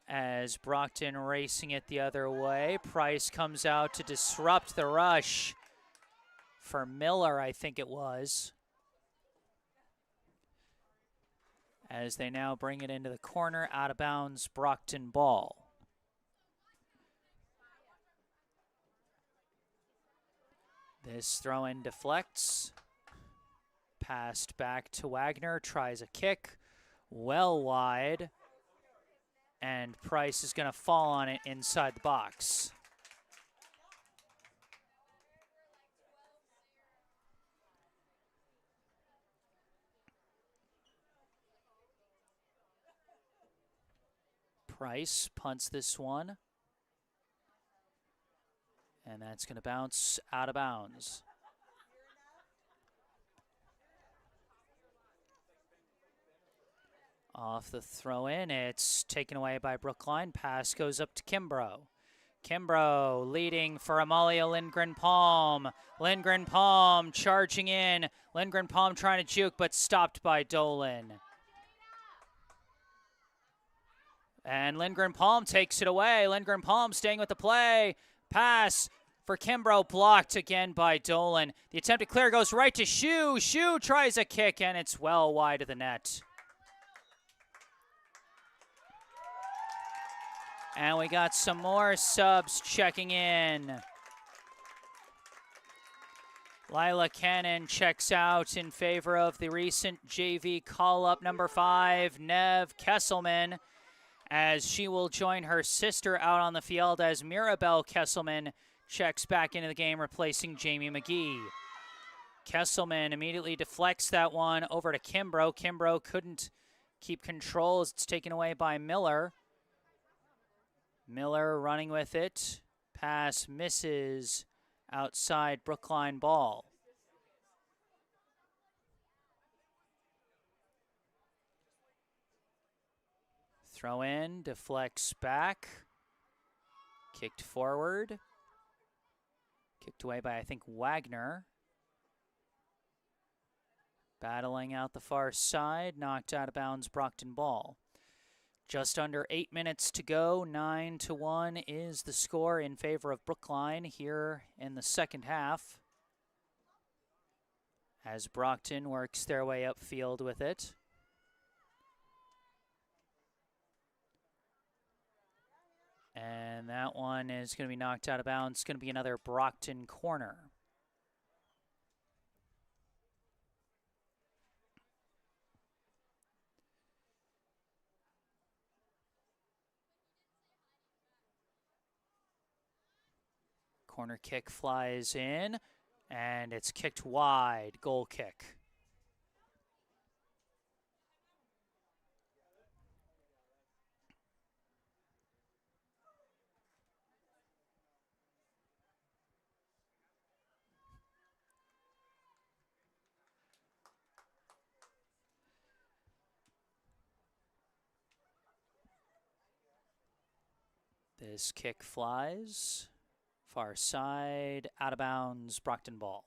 As Brockton racing it the other way, Price comes out to disrupt the rush for Miller, I think it was. As they now bring it into the corner, out of bounds, Brockton ball. This throw-in deflects. Passed back to Wagner, tries a kick, well wide. And Price is going to fall on it inside the box. Price punts this one. And that's going to bounce out of bounds. Off the throw-in, it's taken away by Brookline. Pass goes up to Kimbrough. Kimbrough leading for Amalia Lindgren-Palm. Lindgren-Palm charging in. Lindgren-Palm trying to juke, but stopped by Dolan. And Lindgren-Palm takes it away. Lindgren-Palm staying with the play. Pass for Kimbrough, blocked again by Dolan. The attempt to clear goes right to Shu. Shu tries a kick, and it's well wide of the net. And we got some more subs checking in. Lila Cannon checks out in favor of the recent JV call-up number 5, Nev Kesselman, as she will join her sister out on the field as Mirabelle Kesselman checks back into the game, replacing Jamie McGee. Kesselman immediately deflects that one over to Kimbrough. Kimbrough couldn't keep control as it's taken away by Miller. Miller running with it. Pass misses outside Brookline ball. Throw in, deflects back. Kicked forward. Kicked away by, I think, Wagner. Battling out the far side, knocked out of bounds, Brockton ball. Just under 8 minutes to go. 9-1 is the score in favor of Brookline here in the second half, as Brockton works their way upfield with it. And that one is going to be knocked out of bounds. It's going to be another Brockton corner. Corner kick flies in, and it's kicked wide. Goal kick. This kick flies. Far side, out of bounds, Brockton ball.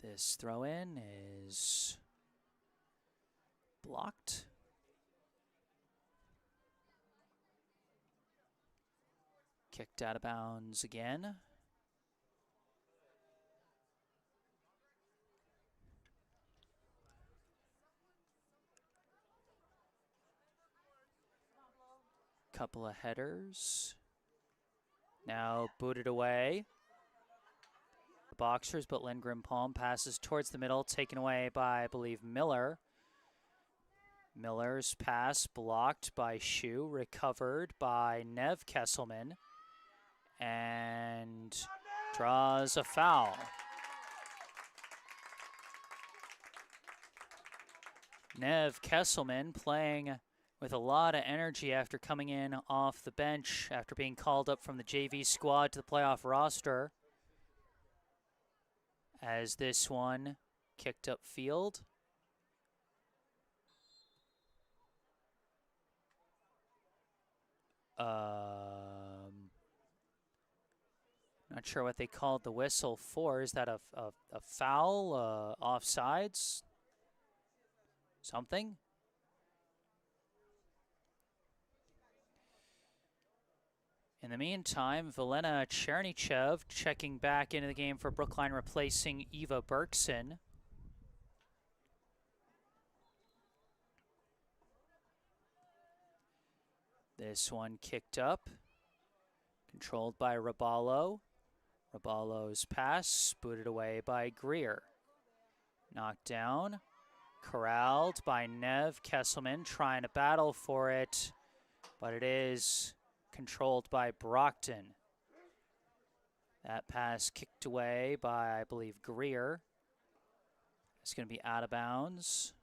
This throw in is blocked. Kicked out of bounds again. Couple of headers. Now booted away. The Boxers, but Lindgren Palm passes towards the middle, taken away by, I believe, Miller. Miller's pass blocked by Shu, recovered by Nev Kesselman, and draws a foul. Nev Kesselman playing with a lot of energy after coming in off the bench after being called up from the JV squad to the playoff roster. As this one kicked up field. Not sure what they called the whistle for. Is that a foul, offsides, something? In the meantime, Velena Chernychev checking back into the game for Brookline, replacing Eva Berkson. This one kicked up, controlled by Raballo. Raballo's pass, booted away by Greer. Knocked down, corralled by Nev Kesselman, trying to battle for it, but it is controlled by Brockton. That pass kicked away by, I believe, Greer. It's going to be out of bounds.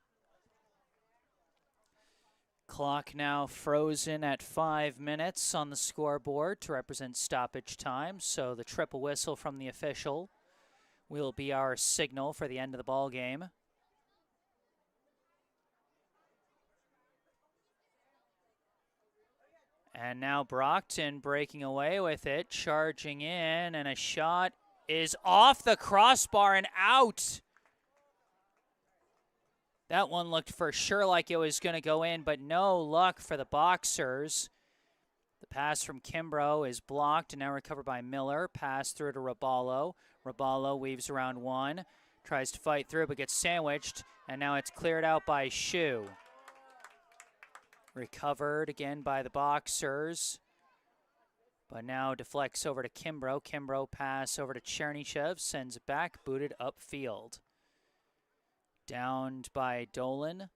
Clock now frozen at 5 minutes on the scoreboard to represent stoppage time, so the triple whistle from the official will be our signal for the end of the ball game. And now Brockton breaking away with it, charging in, and a shot is off the crossbar and out. That one looked for sure like it was going to go in, but no luck for the Boxers. The pass from Kimbrough is blocked and now recovered by Miller. Pass through to Raballo. Raballo weaves around one, tries to fight through but gets sandwiched, and now it's cleared out by Shu. Recovered again by the Boxers, but now deflects over to Kimbrough. Kimbrough pass over to Chernychev, sends it back, booted upfield. Downed by Dolan.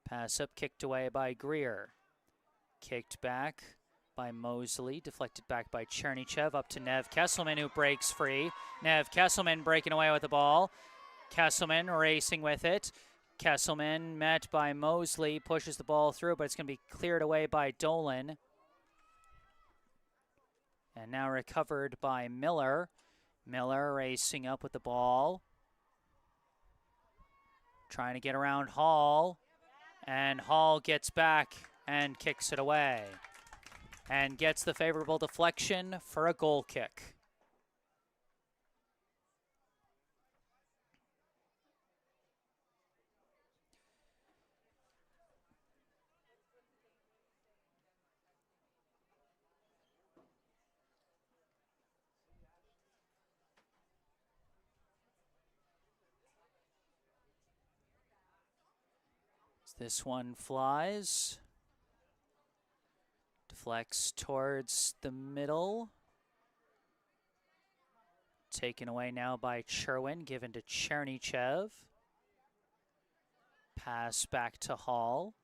Pass up, kicked away by Greer. Kicked back by Mosley, deflected back by Chernychev, up to Nev Kesselman, who breaks free. Nev Kesselman breaking away with the ball. Kesselman racing with it. Kesselman met by Mosley, pushes the ball through, but it's going to be cleared away by Dolan. And now recovered by Miller. Miller racing up with the ball. Trying to get around Hall. And Hall gets back and kicks it away. And gets the favorable deflection for a goal kick. This one flies. Deflects towards the middle. Taken away now by Cherwin, given to Chernychev. Pass back to Hall.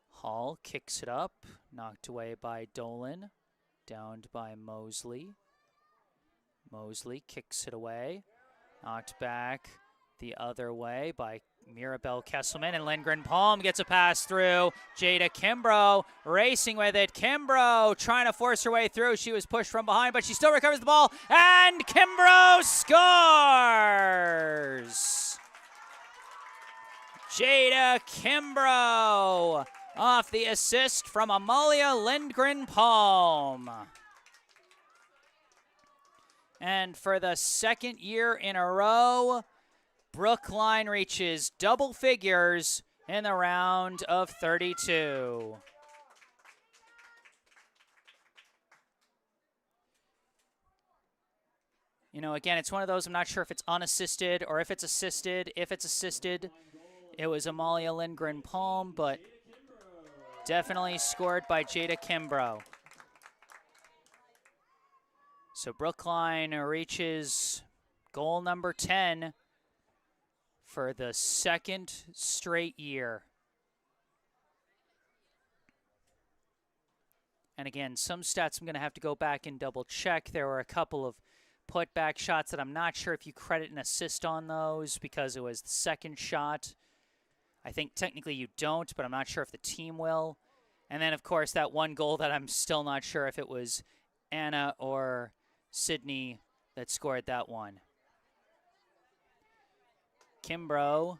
Hall kicks it up, knocked away by Dolan, downed by Mosley. Mosley kicks it away, knocked back the other way by Mirabel Kesselman, and Lindgren Palm gets a pass through. Jada Kimbrough racing with it. Kimbrough trying to force her way through. She was pushed from behind, but she still recovers the ball, and Kimbrough scores! Jada Kimbrough off the assist from Amalia Lindgren Palm. And for the second year in a row, Brookline reaches double figures in the round of 32. You know, again, it's one of those, I'm not sure if it's unassisted or if it's assisted. If it's assisted, it was Amalia Lindgren Palm, but definitely scored by Jada Kimbrough. So Brookline reaches goal number 10 for the second straight year. And again, some stats I'm going to have to go back and double check. There were a couple of putback shots that I'm not sure if you credit an assist on those because it was the second shot. I think technically you don't, but I'm not sure if the team will. And then, of course, that one goal that I'm still not sure if it was Anna or Sydney that scored that one. Kimbrough,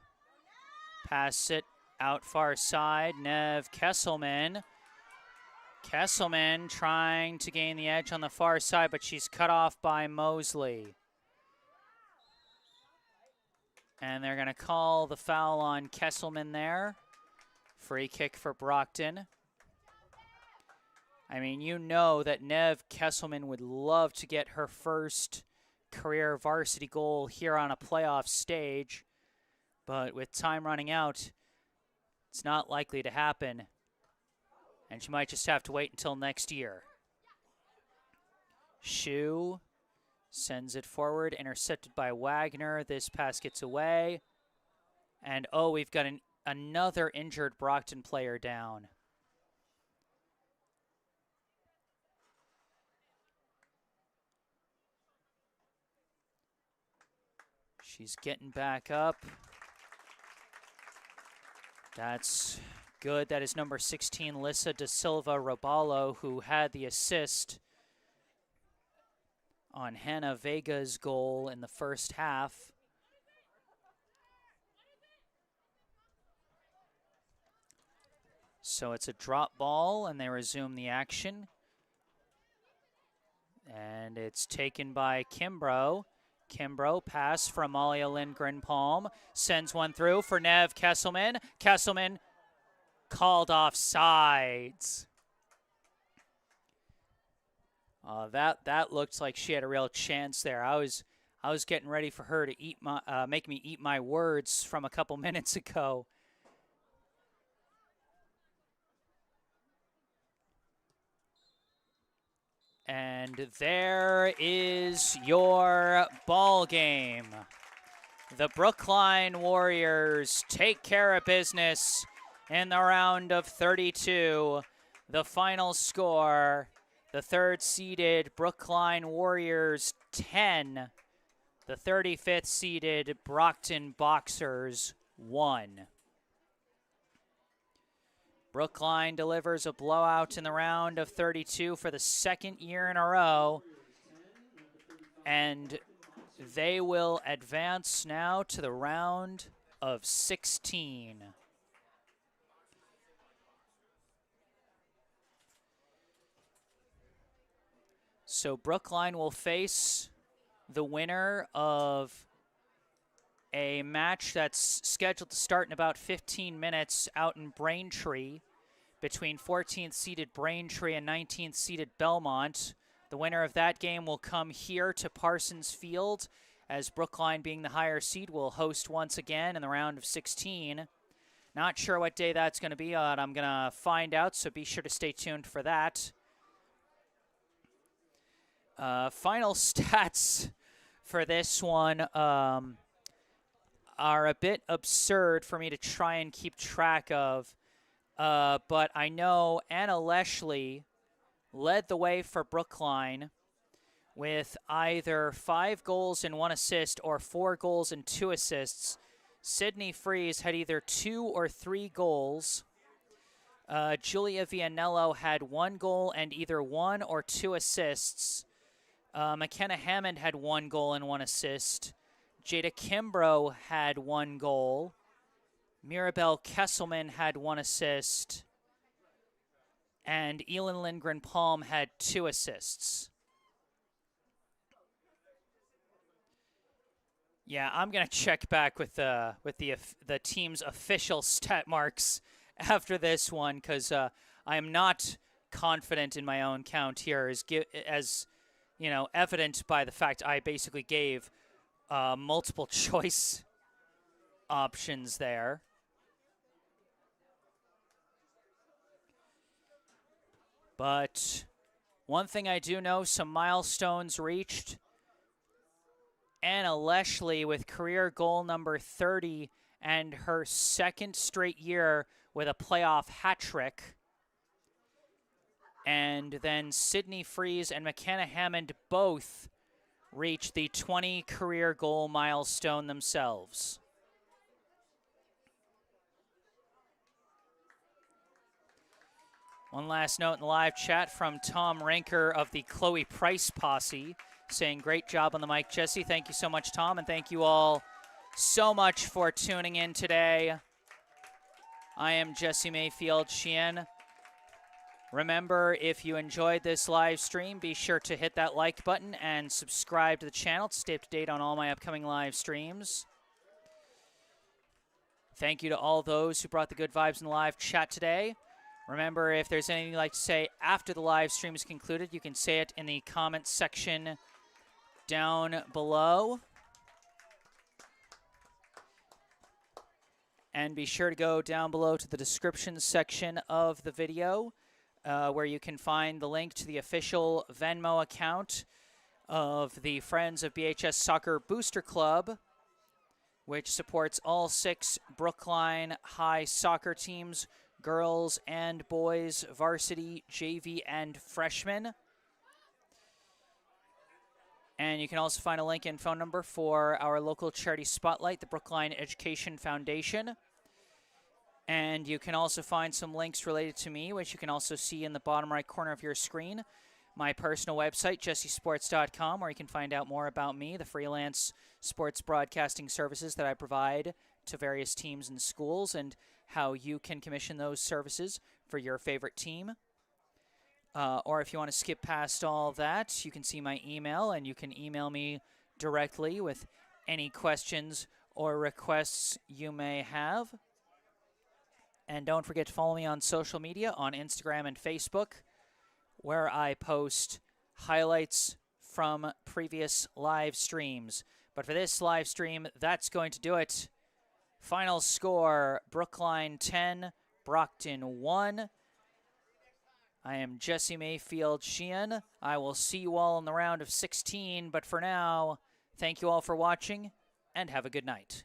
pass it out far side. Nev Kesselman. Kesselman trying to gain the edge on the far side, but she's cut off by Mosley. And they're going to call the foul on Kesselman there. Free kick for Brockton. I mean, you know that Nev Kesselman would love to get her first career varsity goal here on a playoff stage. But with time running out, it's not likely to happen. And she might just have to wait until next year. Shu sends it forward, intercepted by Wagner. This pass gets away. And, oh, we've got another injured Brockton player down. She's getting back up. That's good. That is number 16, Lissa Da Silva Roballo, who had the assist on Hannah Vega's goal in the first half. So it's a drop ball, and they resume the action. And it's taken by Kimbrough. Kimbrough, pass from Amalia Lindgren Palm, sends one through for Nev Kesselman. Kesselman called off sides. That looked like she had a real chance there. I was getting ready for her to make me eat my words from a couple minutes ago. And there is your ball game. The Brookline Warriors take care of business in the round of 32. The final score, the third-seeded Brookline Warriors 10, the 35th-seeded Brockton Boxers 1. Brookline delivers a blowout in the round of 32 for the second year in a row, and they will advance now to the round of 16. So Brookline will face the winner of a match that's scheduled to start in about 15 minutes out in Braintree between 14th-seeded Braintree and 19th-seeded Belmont. The winner of that game will come here to Parsons Field, as Brookline, being the higher seed, will host once again in the round of 16. Not sure what day that's going to be on. I'm going to find out, so be sure to stay tuned for that. Final stats for this one are a bit absurd for me to try and keep track of. But I know Anna Leshley led the way for Brookline with either 5 goals and 1 assist or 4 goals and 2 assists. Sydney Freeze had either 2 or 3 goals. Julia Vianello had 1 goal and either 1 or 2 assists. McKenna Hammond had 1 goal and 1 assist. Jada Kimbrough had 1 goal. Mirabelle Kesselman had 1 assist. And Elin Lindgren-Palm had 2 assists. Yeah, I'm gonna check back with the team's official stat marks after this one, because I am not confident in my own count here, as you know, evident by the fact I basically gave multiple choice options there. But one thing I do know, some milestones reached. Anna Leshley with career goal number 30 and her 2nd straight year with a playoff hat trick. And then Sydney Freeze and McKenna Hammond both reached the 20 career goal milestone themselves. One last note in the live chat from Tom Ranker of the Chloe Price Posse, saying, great job on the mic, Jesse. Thank you so much, Tom, and thank you all so much for tuning in today. I am Jesse Mayfield Sheehan. Remember, if you enjoyed this live stream, be sure to hit that like button and subscribe to the channel to stay up to date on all my upcoming live streams. Thank you to all those who brought the good vibes in the live chat today. Remember, if there's anything you'd like to say after the live stream is concluded, you can say it in the comments section down below. And be sure to go down below to the description section of the video, where you can find the link to the official Venmo account of the Friends of BHS Soccer Booster Club, which supports all 6 Brookline High soccer teams, girls and boys, varsity, JV, and freshmen. And you can also find a link and phone number for our local charity spotlight, the Brookline Education Foundation. And you can also find some links related to me, which you can also see in the bottom right corner of your screen. My personal website, jessesports.com, where you can find out more about me, the freelance sports broadcasting services that I provide to various teams and schools, and how you can commission those services for your favorite team. Or if you want to skip past all that, you can see my email, and you can email me directly with any questions or requests you may have. And don't forget to follow me on social media, on Instagram and Facebook, where I post highlights from previous live streams. But for this live stream, that's going to do it. Final score, Brookline 10, Brockton 1. I am Jesse Mayfield Sheehan. I will see you all in the round of 16, but for now, thank you all for watching, and have a good night.